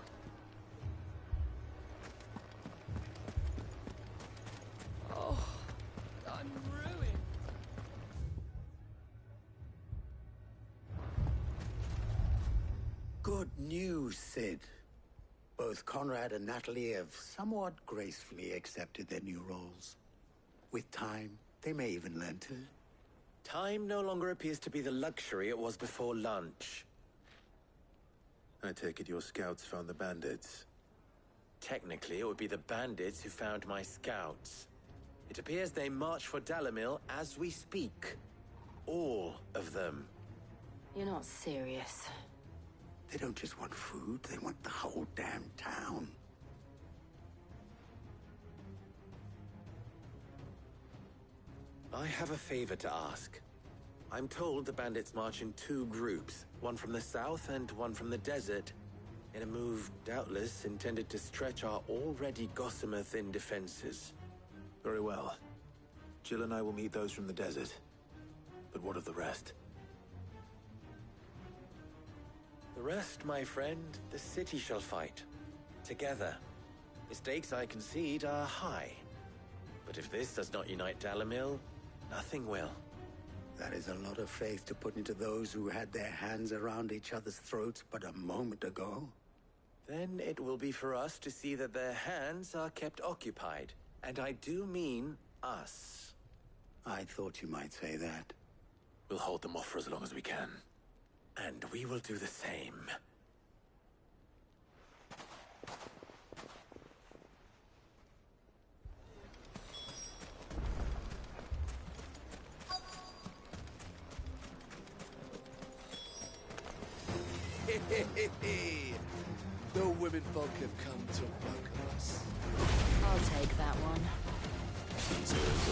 Oh, I'm ruined. Good news, Sid. Both Conrad and Natalie have somewhat gracefully accepted their new roles. With time, they may even learn to. Time no longer appears to be the luxury it was before lunch. I take it your scouts found the bandits. Technically, it would be the bandits who found my scouts. It appears they march for Dalimil as we speak. All of them. You're not serious. They don't just want food, they want the whole damn town. I have a favor to ask. I'm told the bandits march in two groups, one from the south and one from the desert, in a move doubtless intended to stretch our already gossamer-thin defenses. Very well. Jill and I will meet those from the desert. But what of the rest? The rest, my friend, the city shall fight. Together. The stakes I concede are high. But if this does not unite Dalimil, nothing will. That is a lot of faith to put into those who had their hands around each other's throats but a moment ago. Then it will be for us to see that their hands are kept occupied. And I do mean us. I thought you might say that. We'll hold them off for as long as we can. And we will do the same. The women folk have come to welcome us. I'll take that one. These are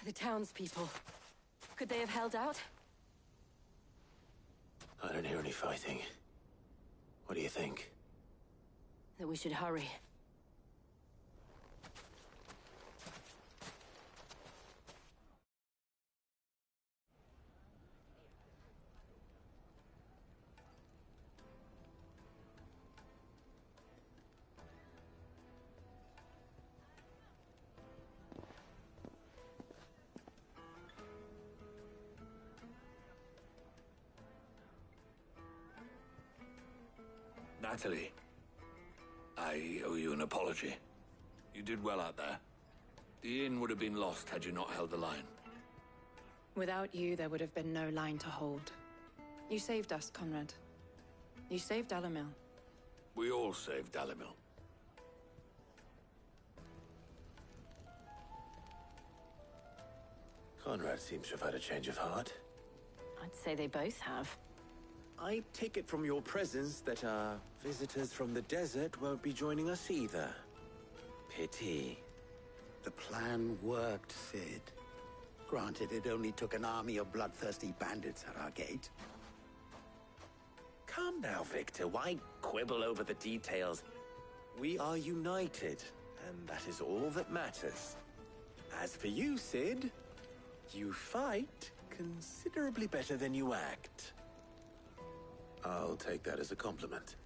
The townspeople. Could they have held out? I don't hear any fighting. What do you think? That we should hurry. Natalie, I owe you an apology. You did well out there. The inn would have been lost had you not held the line. Without you, there would have been no line to hold. You saved us, Conrad. You saved Dalimil. We all saved Dalimil. Conrad seems to have had a change of heart. I'd say they both have. I take it from your presence that our visitors from the desert won't be joining us either. Pity. The plan worked, Sid. Granted, it only took an army of bloodthirsty bandits at our gate. Calm now, Victor. Why quibble over the details? We are united, and that is all that matters. As for you, Sid, you fight considerably better than you act. I'll take that as a compliment.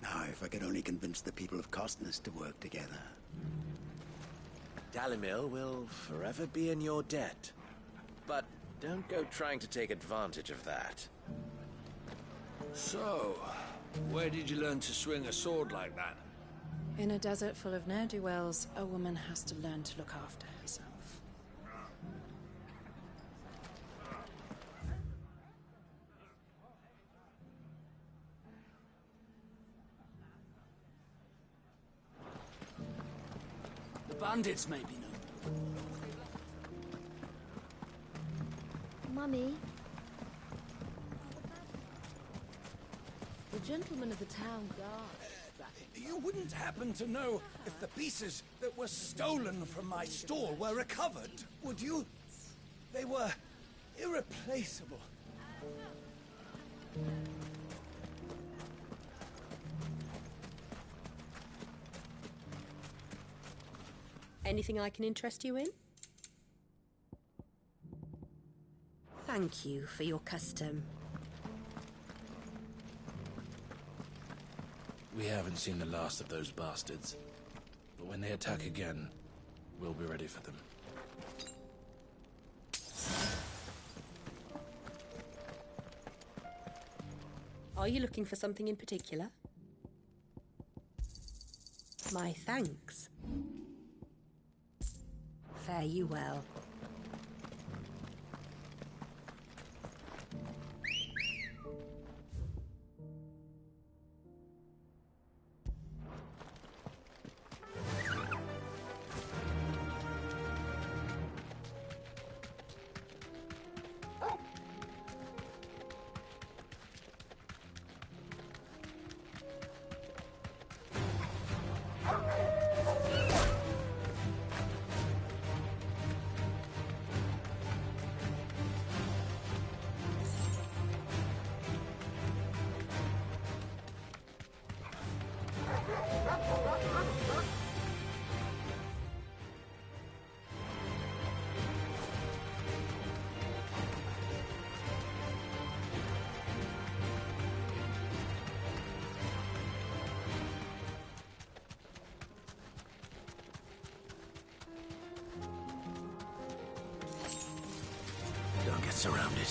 Now, if I could only convince the people of Costness to work together. Dalimil will forever be in your debt. But don't go trying to take advantage of that. So, where did you learn to swing a sword like that? In a desert full of ne'er-do-wells, a woman has to learn to look after herself. The bandits may be known. Mummy, The gentleman of the town guard. You wouldn't happen to know if the pieces that were stolen from my stall were recovered, would you? They were irreplaceable. Anything I can interest you in? Thank you for your custom. We haven't seen the last of those bastards. But when they attack again, we'll be ready for them. Are you looking for something in particular? My thanks. Fare you well. Don't get surrounded.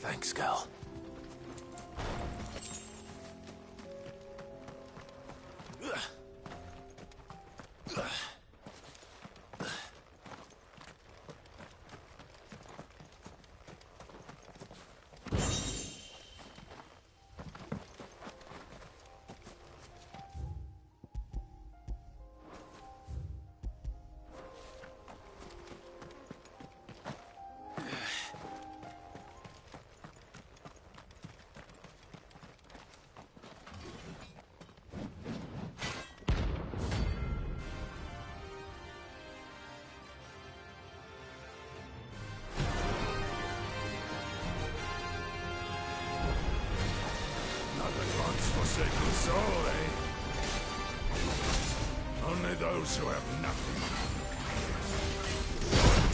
Thanks, Gal. Forsaken soul, eh? Only those who have nothing.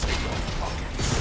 Take off pockets.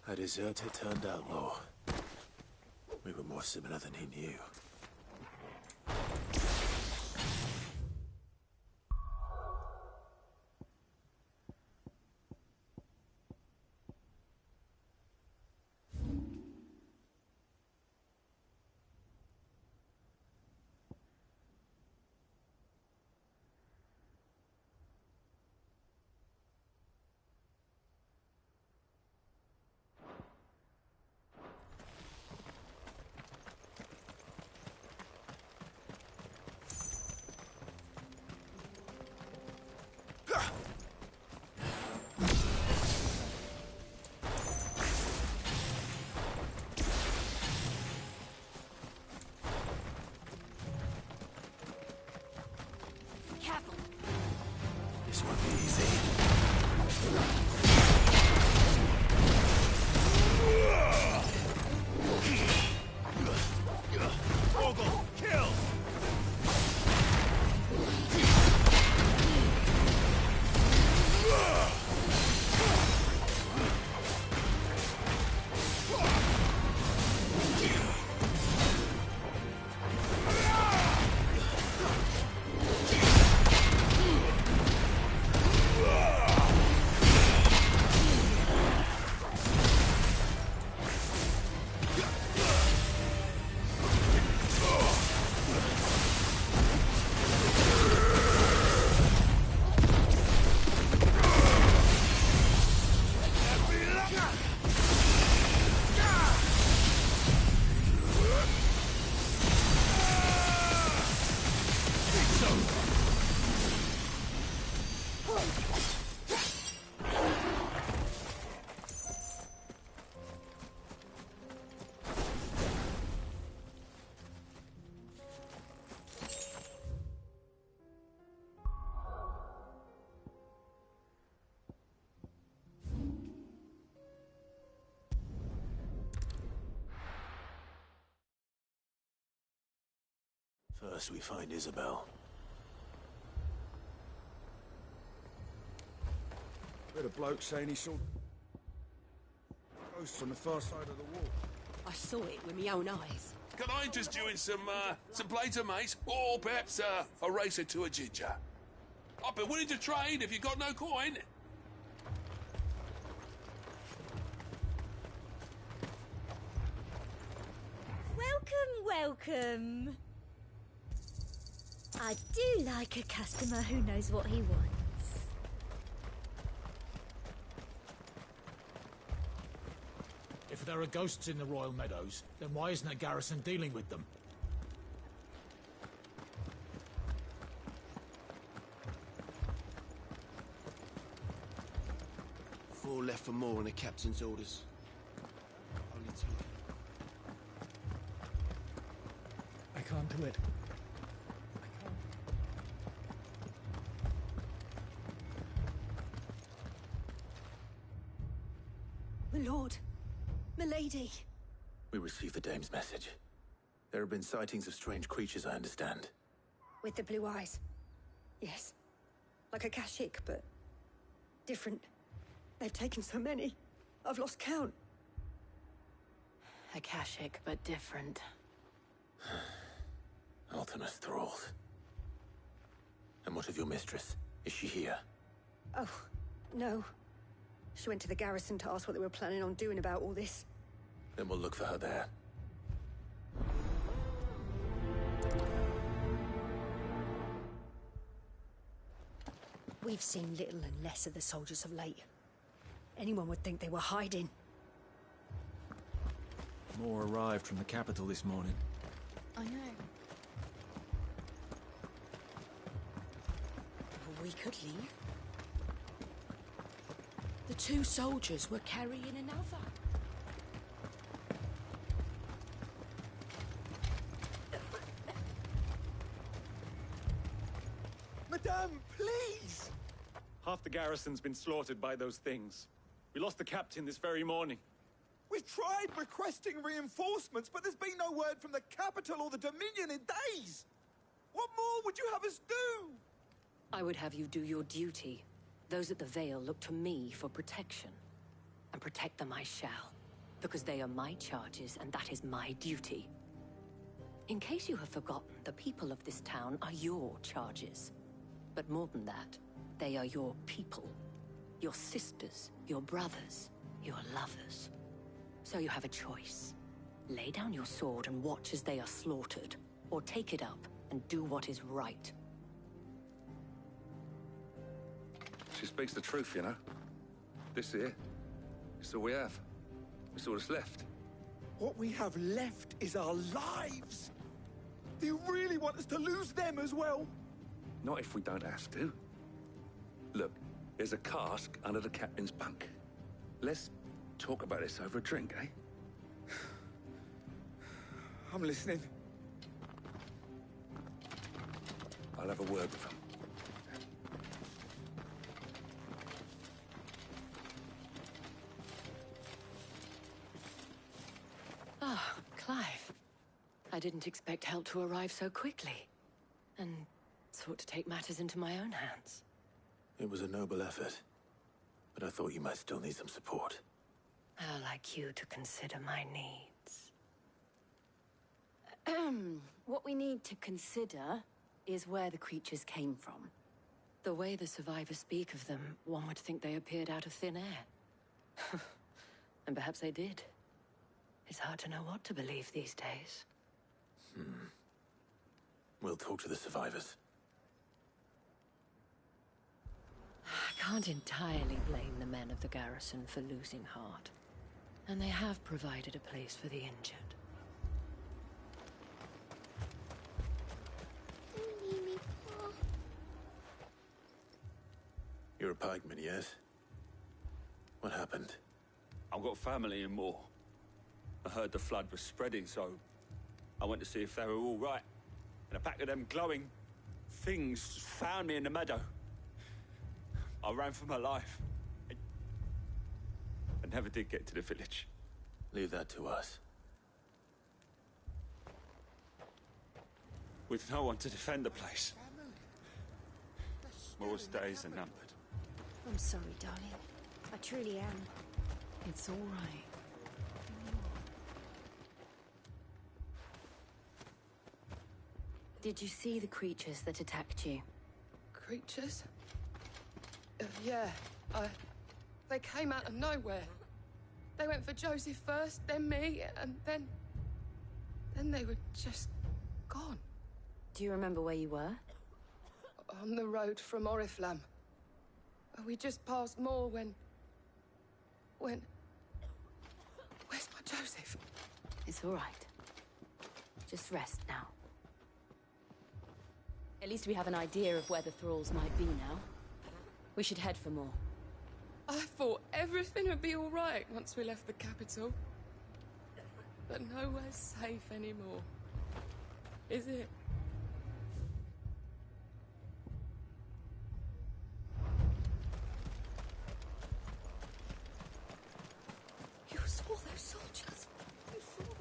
A deserter turned outlaw. We were more similar than he knew. This won't be easy. Ogle, kill! First we find Isabel. Heard a bloke saying he saw ghosts on the far side of the wall. I saw it with my own eyes. Can I interest you in some plater, mate? Or perhaps a racer to a ginger? I'd be willing to trade if you got no coin. Welcome. I do like a customer who knows what he wants. If there are ghosts in the Royal Meadows, then why isn't a garrison dealing with them? Four left for more on the captain's orders. Only two. I can't do it. My lord. Milady. We received the dame's message. There have been sightings of strange creatures, I understand. With the blue eyes. Yes. Like a Kashik, but different. They've taken so many. I've lost count. Akashic, but different. Ultimus thralls. And what of your mistress? Is she here? Oh, no. She went to the garrison to ask what they were planning on doing about all this. Then we'll look for her there. We've seen little and less of the soldiers of late. Anyone would think they were hiding. More arrived from the capital this morning. I know. We could leave. The two soldiers were carrying another. Madame, please! Half the garrison's been slaughtered by those things. We lost the captain this very morning. We've tried requesting reinforcements, but there's been no word from the capital or the Dominion in days! What more would you have us do? I would have you do your duty. Those at the Vale look to me for protection. And protect them I shall. Because they are my charges, and that is my duty. In case you have forgotten, the people of this town are your charges. But more than that, they are your people. Your sisters, your brothers, your lovers. So you have a choice. Lay down your sword and watch as they are slaughtered, or take it up and do what is right. She speaks the truth, you know. This here, it's all we have. It's all that's left. What we have left is our lives. Do you really want us to lose them as well? Not if we don't have to. Look, there's a cask under the captain's bunk. Let's talk about this over a drink, eh? I'm listening. I'll have a word with him. Ah, Clive. I didn't expect help to arrive so quickly. And sought to take matters into my own hands. It was a noble effort, but I thought you might still need some support. How like you to consider my needs. What we need to consider is where the creatures came from. The way the survivors speak of them, one would think they appeared out of thin air. And perhaps they did. It's hard to know what to believe these days. We'll talk to the survivors. I can't entirely blame the men of the garrison for losing heart. And they have provided a place for the injured. Don't leave me, Pa. You're a pikeman, yes? What happened? I've got family in Moor. I heard the flood was spreading, so I went to see if they were all right. And a pack of them glowing things found me in the meadow. I ran for my life. I never did get to the village. Leave that to us. With no one to defend the place. Moor's days are numbered. I'm sorry, darling. I truly am. It's all right. Did you see the creatures that attacked you? Creatures? Yeah, they came out of nowhere. They went for Joseph first, then me, and then they were just gone. Do you remember where you were? On the road from Oriflamme. We just passed Moor when... Where's my Joseph? It's all right. Just rest now. At least we have an idea of where the thralls might be now. We should head for more. I thought everything would be all right once we left the capital. But nowhere's safe anymore. Is it? You saw those soldiers. You saw them.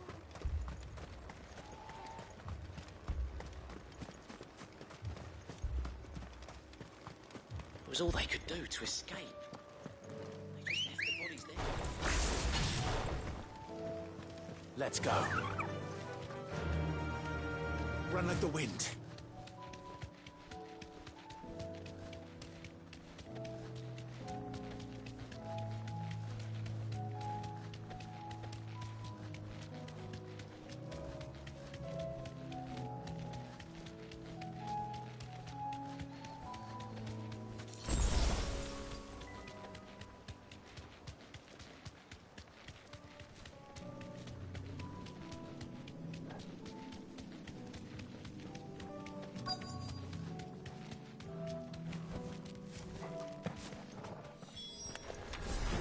It was all they could do to escape. They just left the bodies there. Let's go. Run like the wind.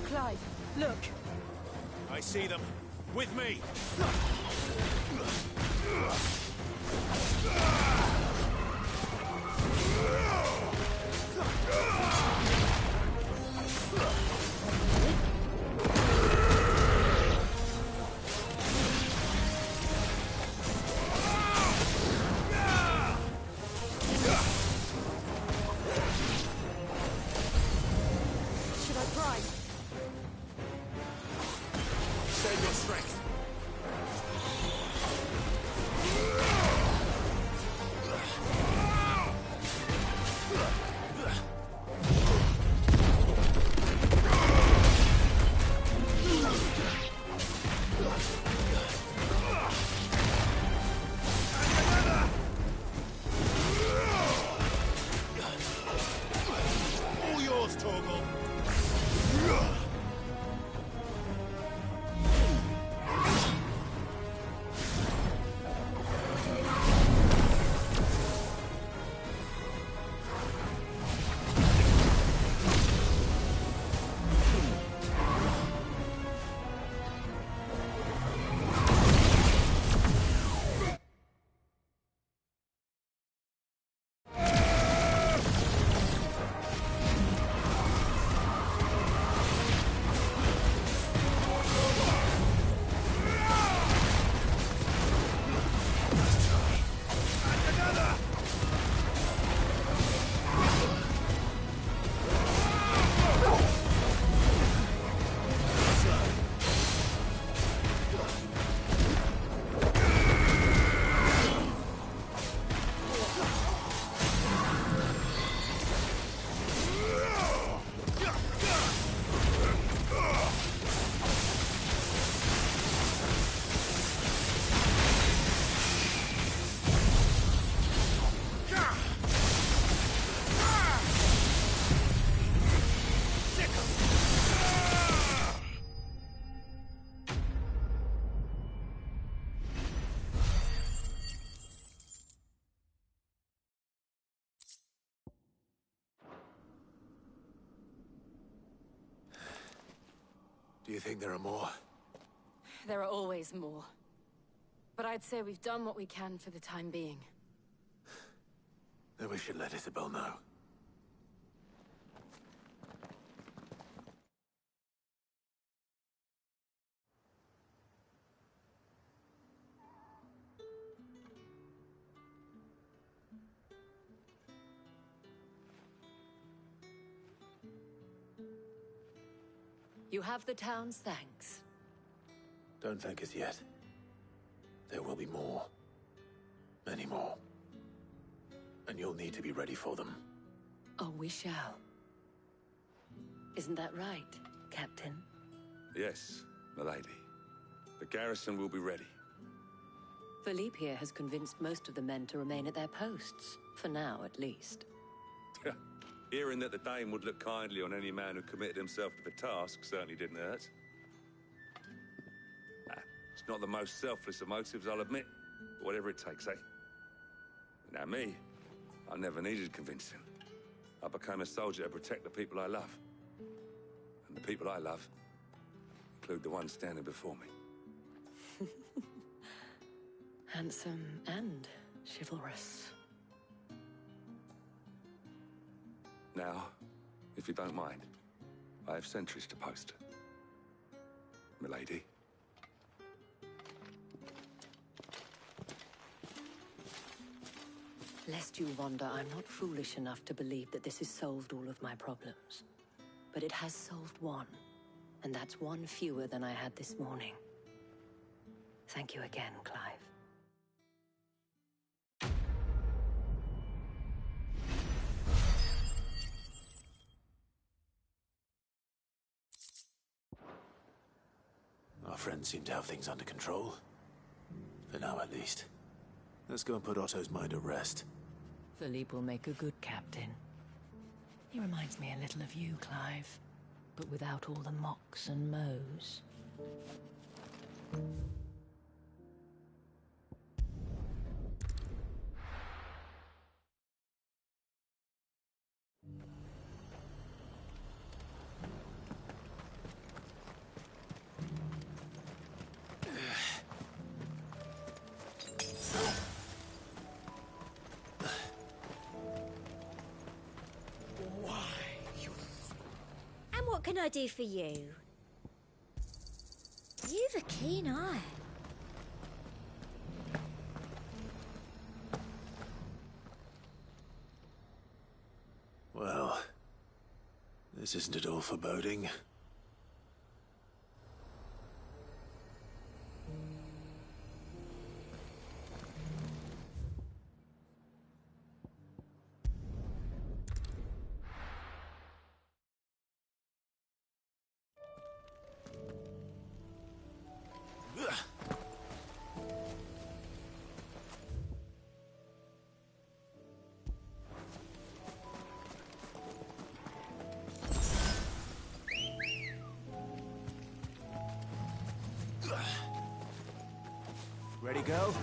Clive, look. I see them. With me! Should I try? Save yourself! you think there are more? There are always more. But I'd say we've done what we can for the time being. Then we should let Isabel know. You have the town's thanks. Don't thank us yet. There will be more. Many more. And you'll need to be ready for them. Oh, we shall. Isn't that right, Captain? Yes, milady. The garrison will be ready. Philippe here has convinced most of the men to remain at their posts. For now, at least. Hearing that the Dane would look kindly on any man who committed himself to the task certainly didn't hurt. It's not the most selfless of motives, I'll admit. But whatever it takes, eh? Now me, I never needed convincing. I became a soldier to protect the people I love. And the people I love include the ones standing before me. Handsome and chivalrous. Now, if you don't mind, I have sentries to post. Milady. Lest you wonder, I'm not foolish enough to believe that this has solved all of my problems. But it has solved one, and that's one fewer than I had this morning. Thank you again, Clive. Our friends seem to have things under control. For now, at least. Let's go and put Otto's mind at rest. Philippe will make a good captain. He reminds me a little of you, Clive. But without all the mocks and mows. What can I do for you? You've a keen eye. Well, this isn't at all foreboding. Ready, go?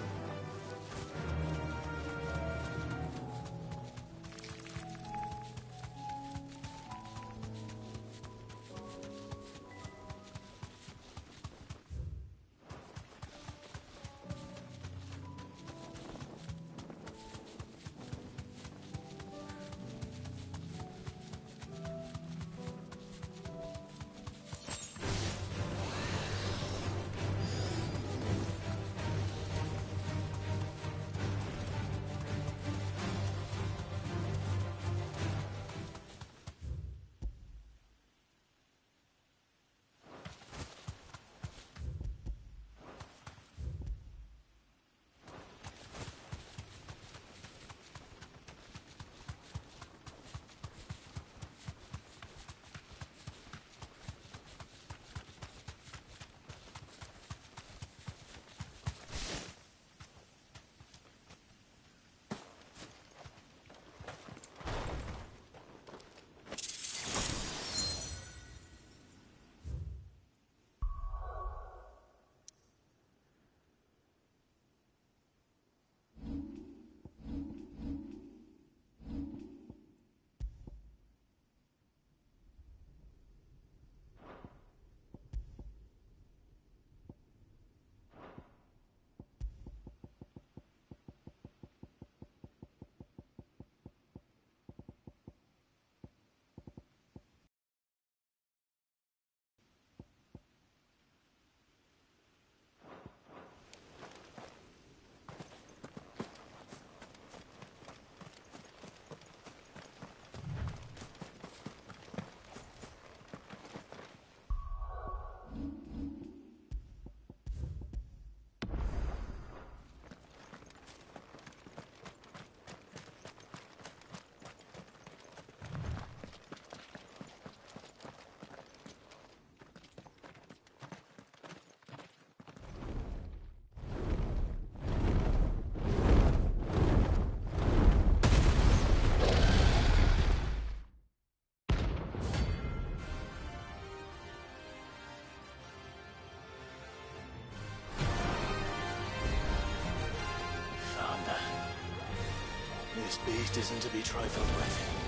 This beast isn't to be trifled with.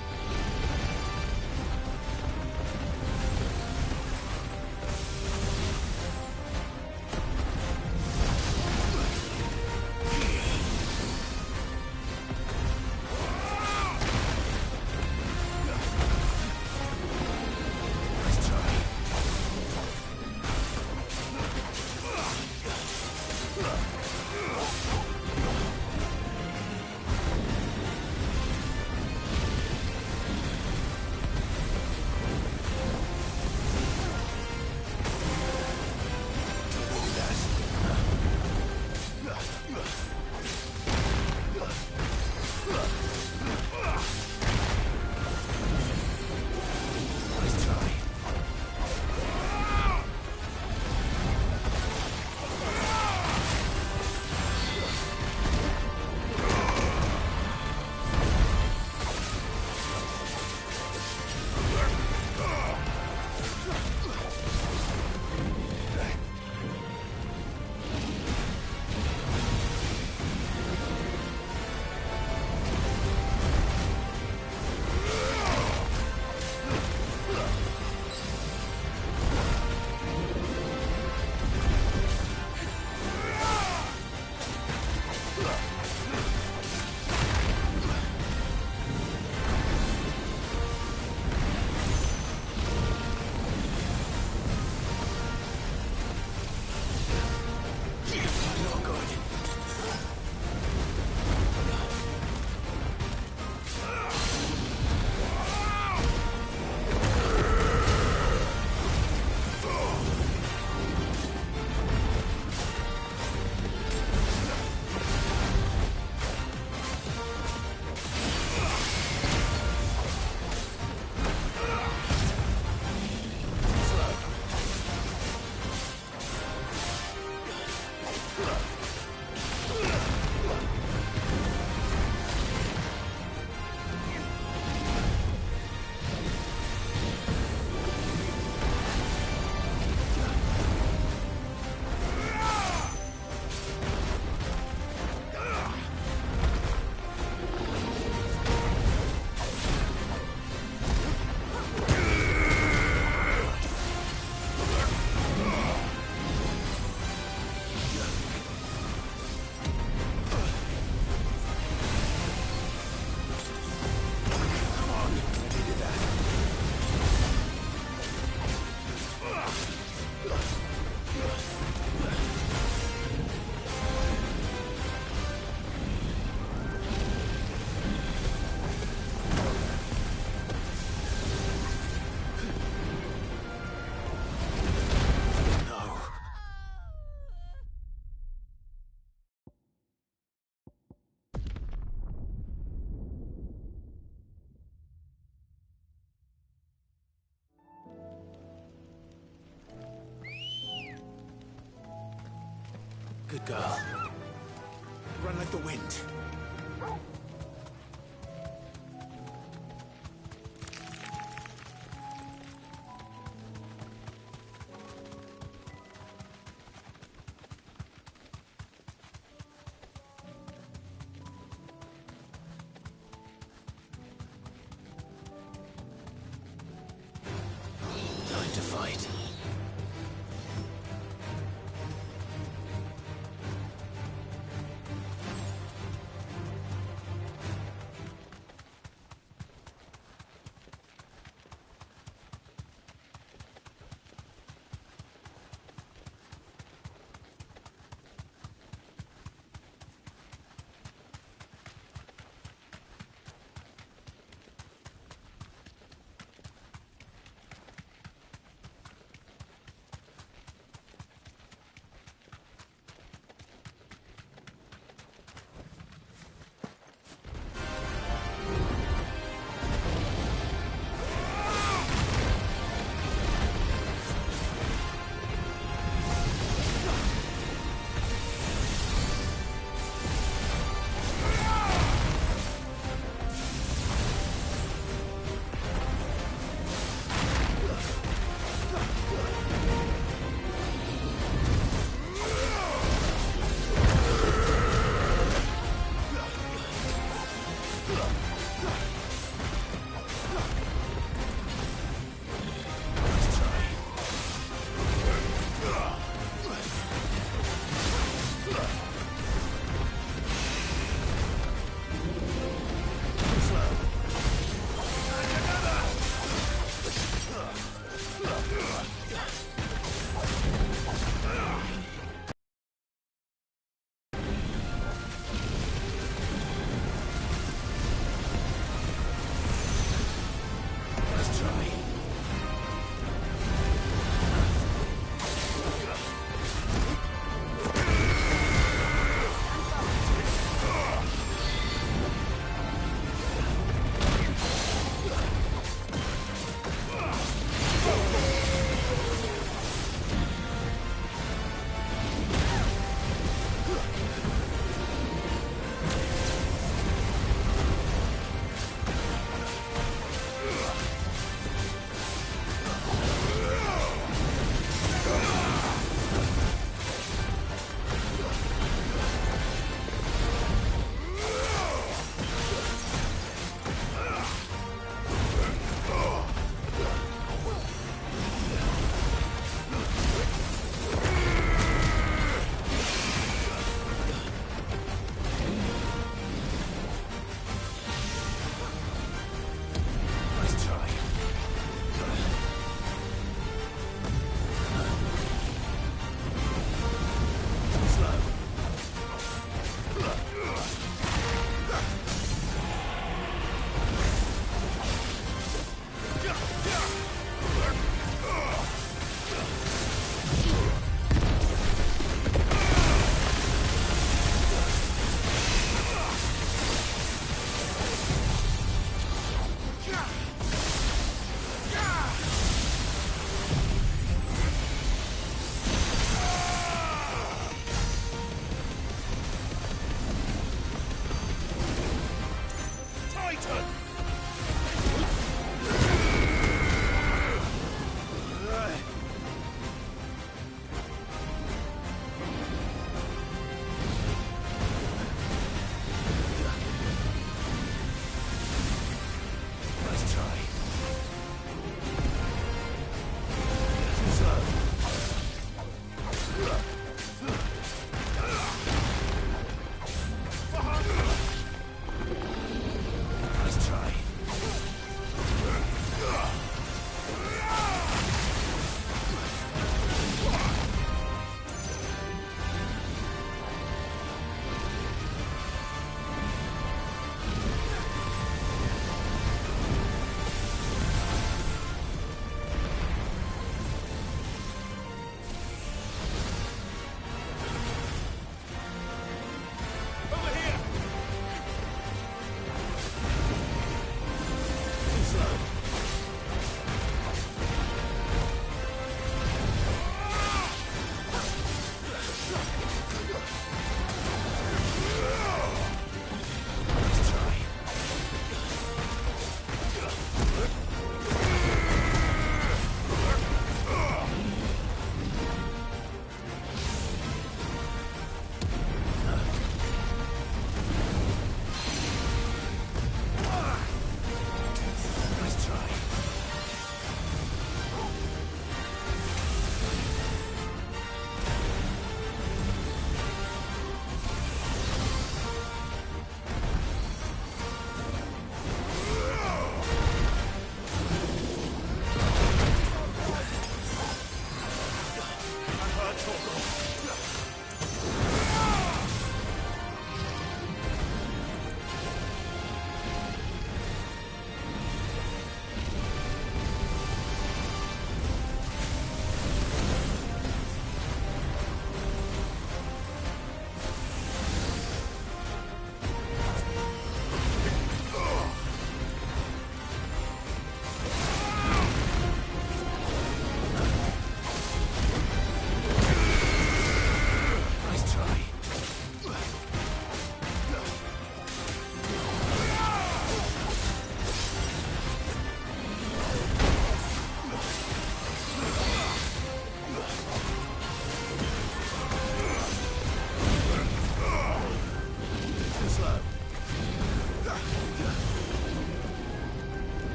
Good girl. Run like the wind. Time to fight.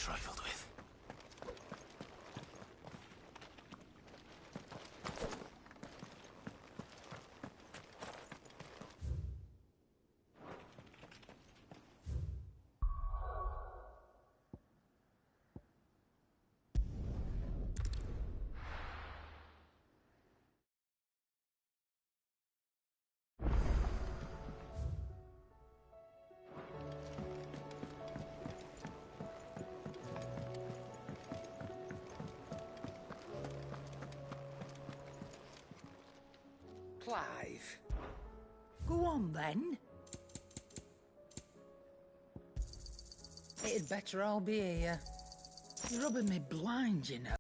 trifled with. Clive. Go on, then. It'd better all be here. You're rubbing me blind, you know.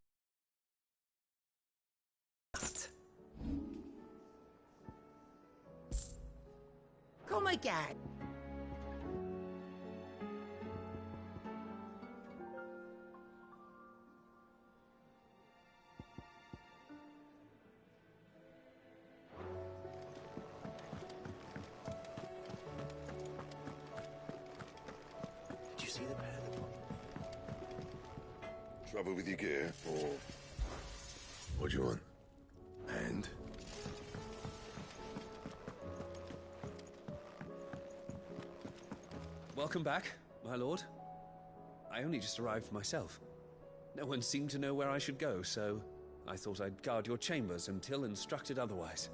Come again. Did you see the pair of them? Trouble with your gear, or what do you want? And? Welcome back, my lord. I only just arrived myself. No one seemed to know where I should go, so I thought I'd guard your chambers until instructed otherwise.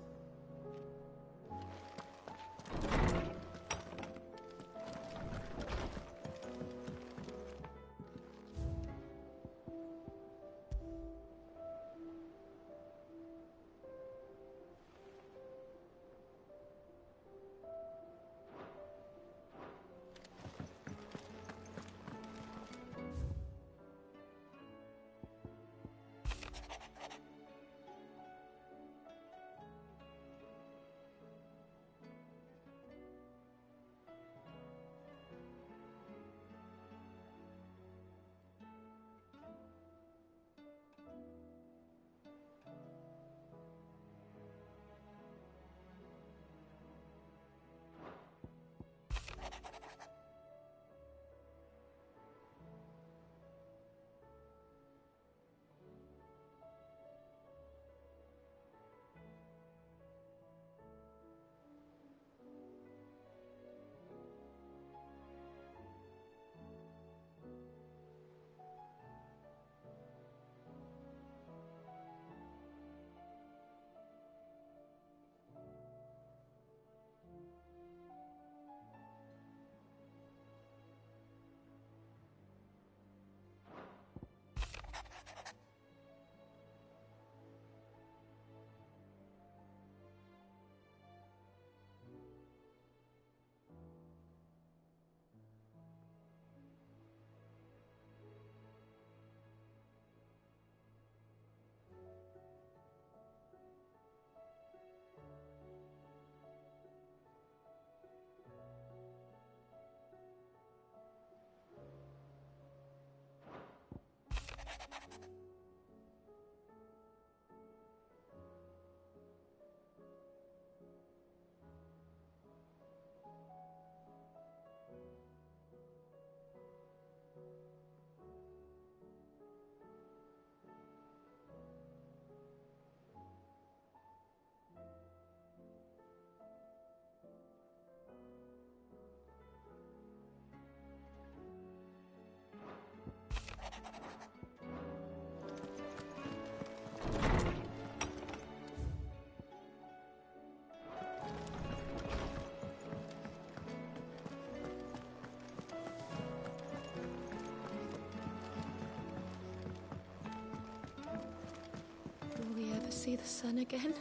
Will we ever see the sun again?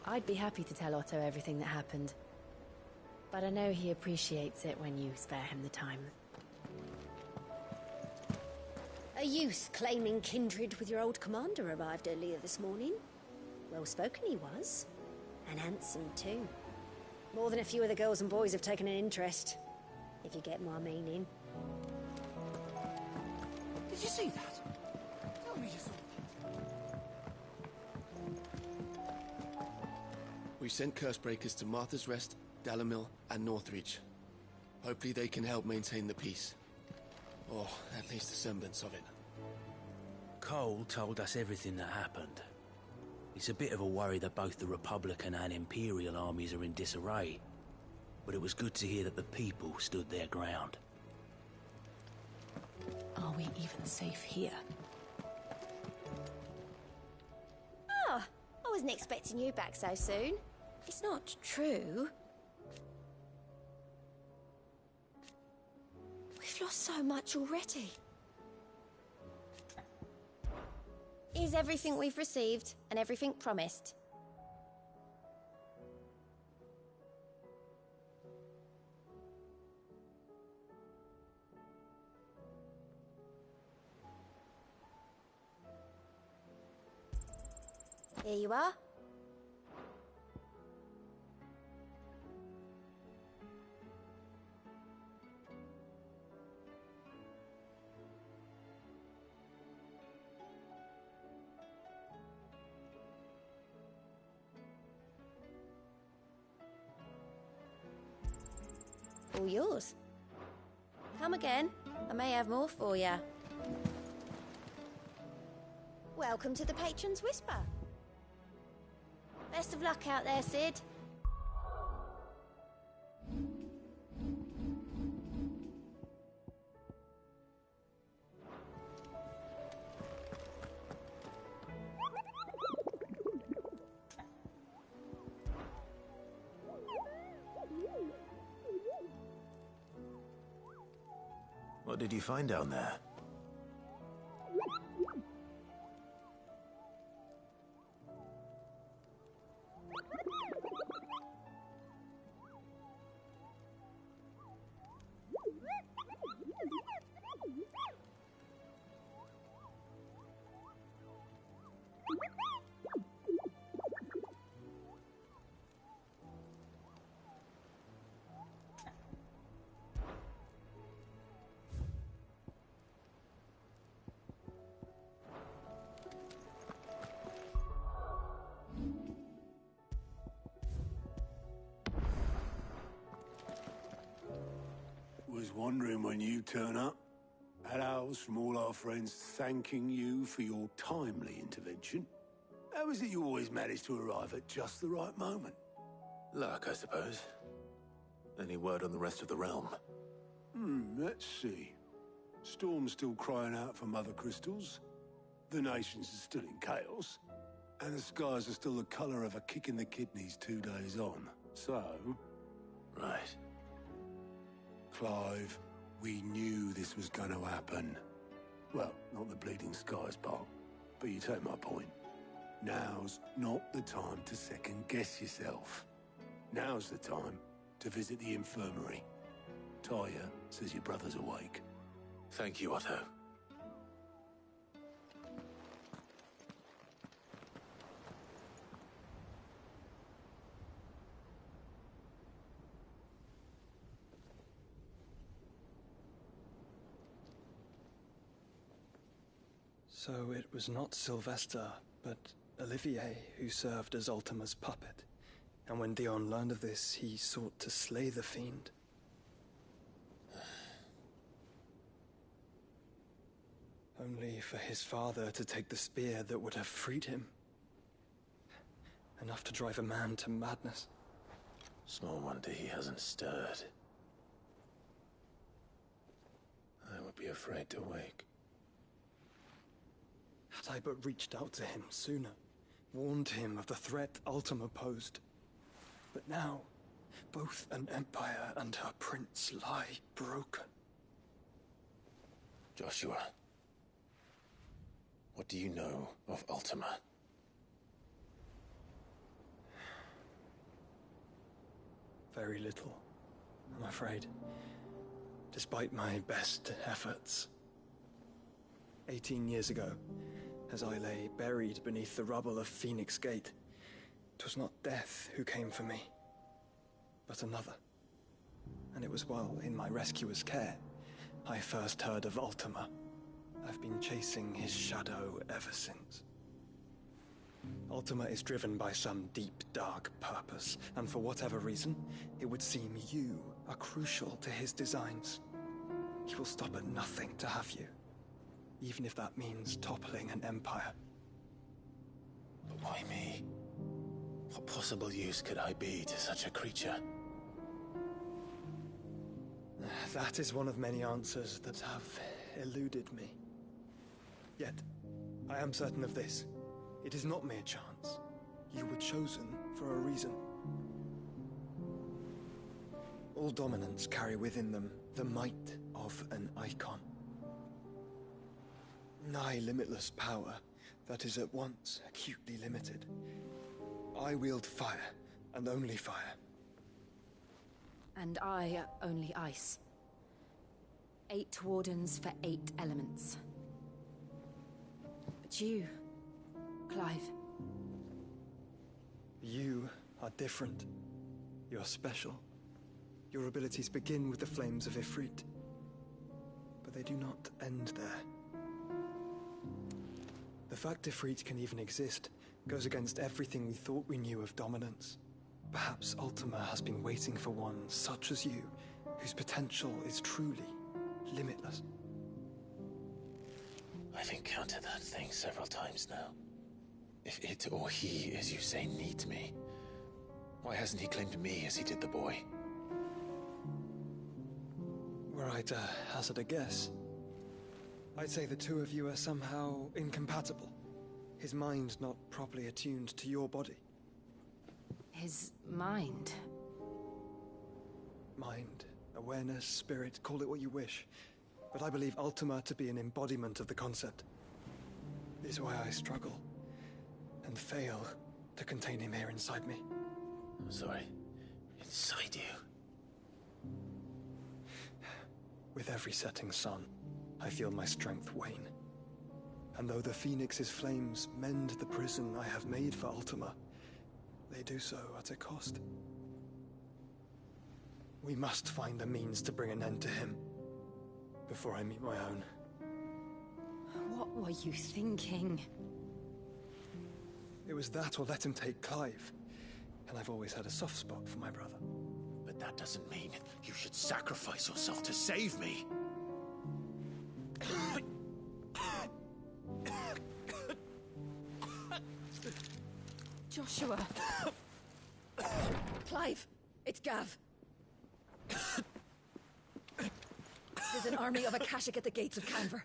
I'd be happy to tell Otto everything that happened. But I know he appreciates it when you spare him the time. A youth claiming kindred with your old commander arrived earlier this morning. Well spoken he was. And handsome too. More than a few of the girls and boys have taken an interest. If you get my meaning. Did you see that? Tell me you saw that. We sent Cursebreakers to Martha's Rest, Dalimil, and Northreach. Hopefully they can help maintain the peace. Or at least a semblance of it. Cole told us everything that happened. It's a bit of a worry that both the Republican and Imperial armies are in disarray. But it was good to hear that the people stood their ground. Are we even safe here? Ah, I wasn't expecting you back so soon. It's not true. We've lost so much already. Is everything we've received and everything promised? Here you are. All yours. Come again. I may have more for you. Welcome to the Patron's Whisper. Best of luck out there, Sid. What did you find down there? Was wondering when you turn up. Had owls from all our friends thanking you for your timely intervention. How is it you always manage to arrive at just the right moment? Luck, I suppose. Any word on the rest of the realm? Let's see. Storm's still crying out for Mother Crystals. The nations are still in chaos. And the skies are still the colour of a kick in the kidneys 2 days on. So... Right. Clive, we knew this was going to happen. Well, not the bleeding skies part, but you take my point. Now's not the time to second-guess yourself. Now's the time to visit the infirmary. Taya says your brother's awake. Thank you, Otto. So it was not Sylvester, but Olivier who served as Ultima's puppet. And when Dion learned of this, he sought to slay the fiend. Only for his father to take the spear that would have freed him. Enough to drive a man to madness. Small wonder he hasn't stirred. I would be afraid to wake. Had I but reached out to him sooner, warned him of the threat Ultima posed. But now, both an empire and her prince lie broken. Joshua, what do you know of Ultima? Very little, I'm afraid. Despite my best efforts. 18 years ago, as I lay buried beneath the rubble of Phoenix Gate, 'twas not death who came for me, but another. And it was while in my rescuer's care, I first heard of Ultima. I've been chasing his shadow ever since. Ultima is driven by some deep, dark purpose, and for whatever reason, it would seem you are crucial to his designs. He will stop at nothing to have you, even if that means toppling an empire. But why me? What possible use could I be to such a creature? That is one of many answers that have eluded me. Yet, I am certain of this. It is not mere chance. You were chosen for a reason. All dominants carry within them the might of an icon. Nigh limitless power that is at once acutely limited. I wield fire, and only fire. And I only ice. 8 wardens for 8 elements. But you, Clive. You are different. You're special. Your abilities begin with the flames of Ifrit. But they do not end there. The fact Ifrit can even exist goes against everything we thought we knew of dominance. Perhaps Ultima has been waiting for one such as you, whose potential is truly limitless. I've encountered that thing several times now. If it or he, as you say, needs me, why hasn't he claimed me as he did the boy? Were I to hazard a guess, I'd say the two of you are somehow incompatible. His mind not properly attuned to your body. His mind? Mind, awareness, spirit, call it what you wish. But I believe Ultima to be an embodiment of the concept. Is why I struggle and fail to contain him here inside me. I'm sorry. Inside you? With every setting sun, I feel my strength wane. And though the Phoenix's flames mend the prison I have made for Ultima, they do so at a cost. We must find a means to bring an end to him before I meet my own. What were you thinking? It was that or let him take Clive. And I've always had a soft spot for my brother. But that doesn't mean you should sacrifice yourself to save me. Joshua. Clive, it's Gav. There's an army of Akashic at the gates of Canver.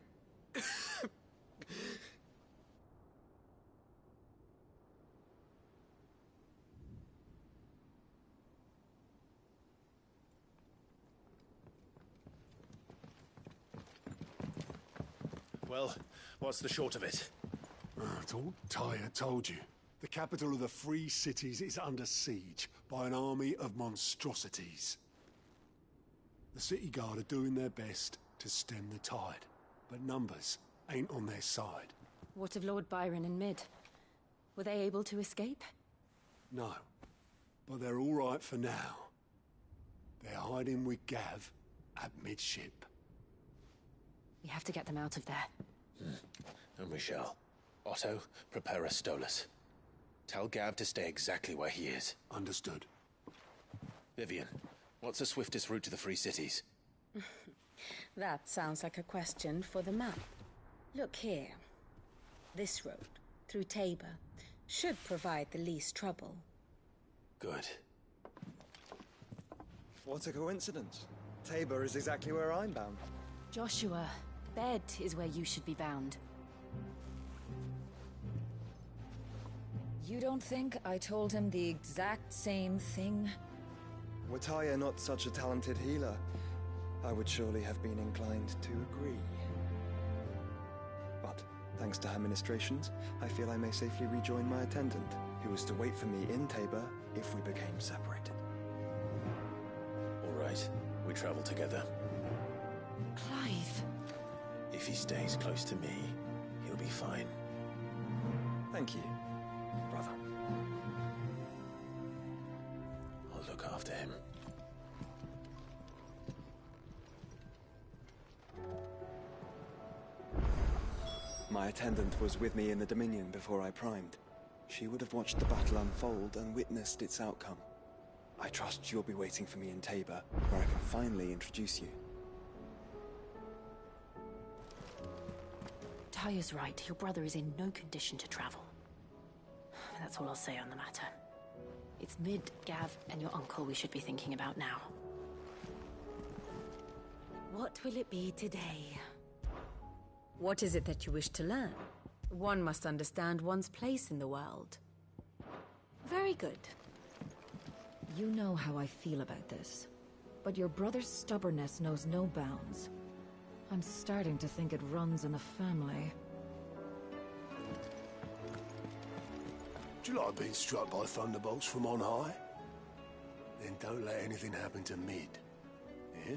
Well, what's the short of it? I thought Tyre told you. The capital of the Free Cities is under siege by an army of monstrosities. The city guard are doing their best to stem the tide, but numbers ain't on their side. What of Lord Byron and Mid? Were they able to escape? No, but they're all right for now. They're hiding with Gav at midship. We have to get them out of there. And we shall. Otto, prepare a Stolas. Tell Gav to stay exactly where he is. Understood. Vivian, what's the swiftest route to the Free Cities? That sounds like a question for the map. Look here. This road, through Tabor, should provide the least trouble. Good. What a coincidence. Tabor is exactly where I'm bound. Joshua, Bed is where you should be bound. You don't think I told him the exact same thing? Were Tyre not such a talented healer, I would surely have been inclined to agree. But, thanks to her ministrations, I feel I may safely rejoin my attendant, who was to wait for me in Tabor if we became separated. All right, we travel together. Clive. If he stays close to me, he'll be fine. Thank you, brother. I'll look after him. My attendant was with me in the Dominion before I primed. She would have watched the battle unfold and witnessed its outcome. I trust you'll be waiting for me in Tabor, where I can finally introduce you. Taya's right. Your brother is in no condition to travel. That's all I'll say on the matter. It's Mid, Gav, and your uncle we should be thinking about now. What will it be today? What is it that you wish to learn? One must understand one's place in the world. Very good. You know how I feel about this, but your brother's stubbornness knows no bounds. I'm starting to think it runs in the family. Do you like being struck by thunderbolts from on high? Then don't let anything happen to Mid. Yeah?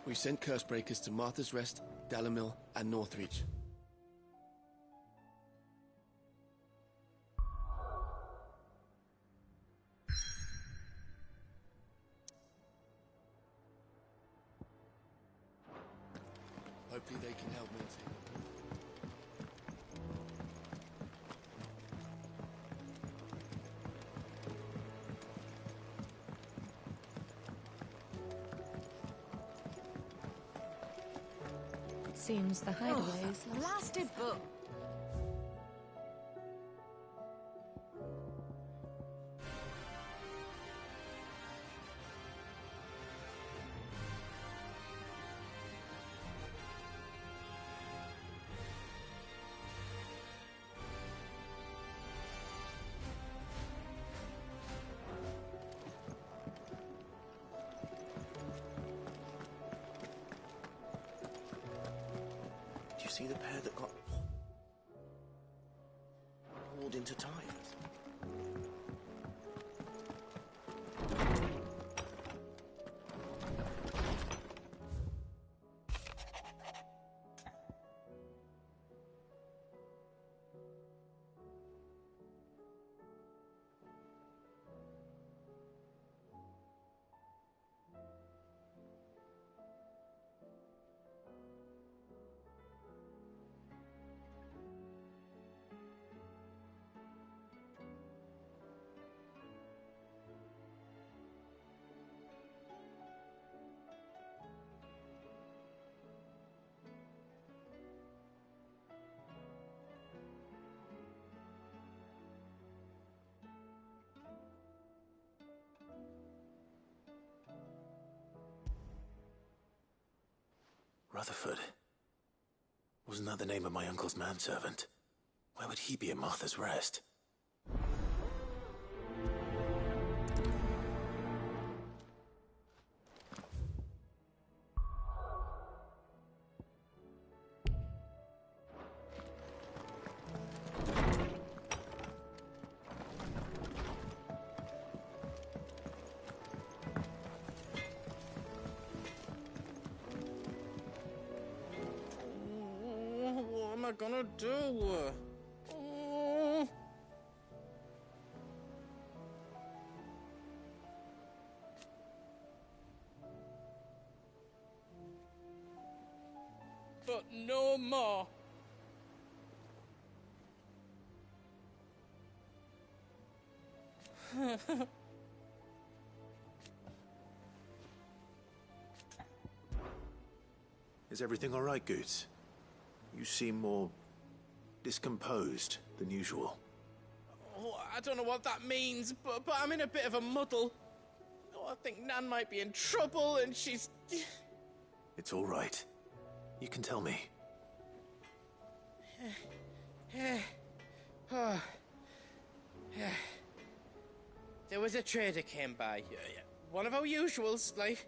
We've sent Cursebreakers to Martha's Rest, Dalamil, and Northreach. Hopefully they can help maintain. Seems the hideaway is blasted book. You see the pair that got hauled into tires? Rutherford. Wasn't that the name of my uncle's manservant? Why would he be at Martha's Rest? What am I gonna do? But no more. Is everything all right, Goots? You seem more discomposed than usual. Oh, I don't know what that means, but I'm in a bit of a muddle. Oh, I think Nan might be in trouble, and she's... It's all right. You can tell me. There was a trader came by. one of our usuals, like.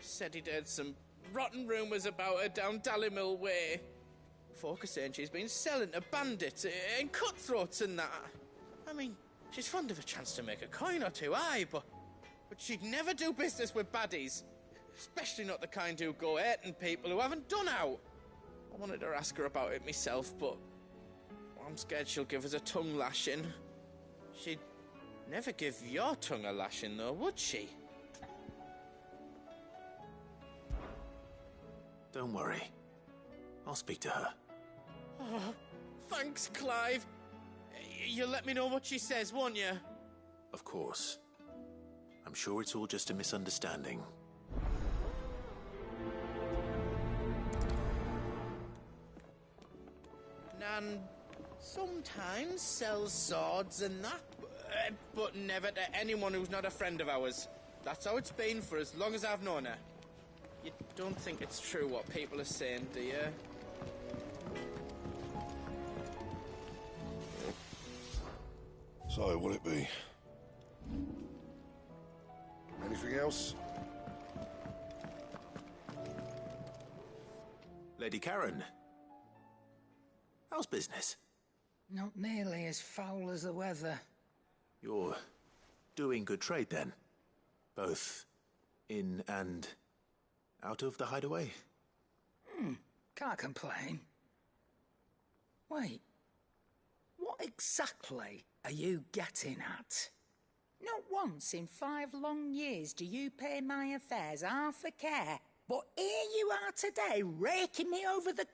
Said he'd heard some rotten rumours about her down Dalimil Way. Folk are saying she's been selling to bandits and cutthroats and that. I mean, she's fond of a chance to make a coin or two, aye, but she'd never do business with baddies. Especially not the kind who go hurting people who haven't done out. I wanted to ask her about it myself, but I'm scared she'll give us a tongue lashing. She'd never give your tongue a lashing, though, would she? Don't worry. I'll speak to her. Oh, thanks, Clive. You'll let me know what she says, won't you? Of course. I'm sure it's all just a misunderstanding. Nan sometimes sells swords and that, but never to anyone who's not a friend of ours. That's how it's been for as long as I've known her. You don't think it's true what people are saying, do you? So, will it be? Anything else? Lady Karen. How's business? Not nearly as foul as the weather. You're doing good trade, then? Both in and out of the hideaway? Can't complain. Wait. What exactly are you getting at? Not once in 5 long years do you pay my affairs half a care. But here you are today, raking me over the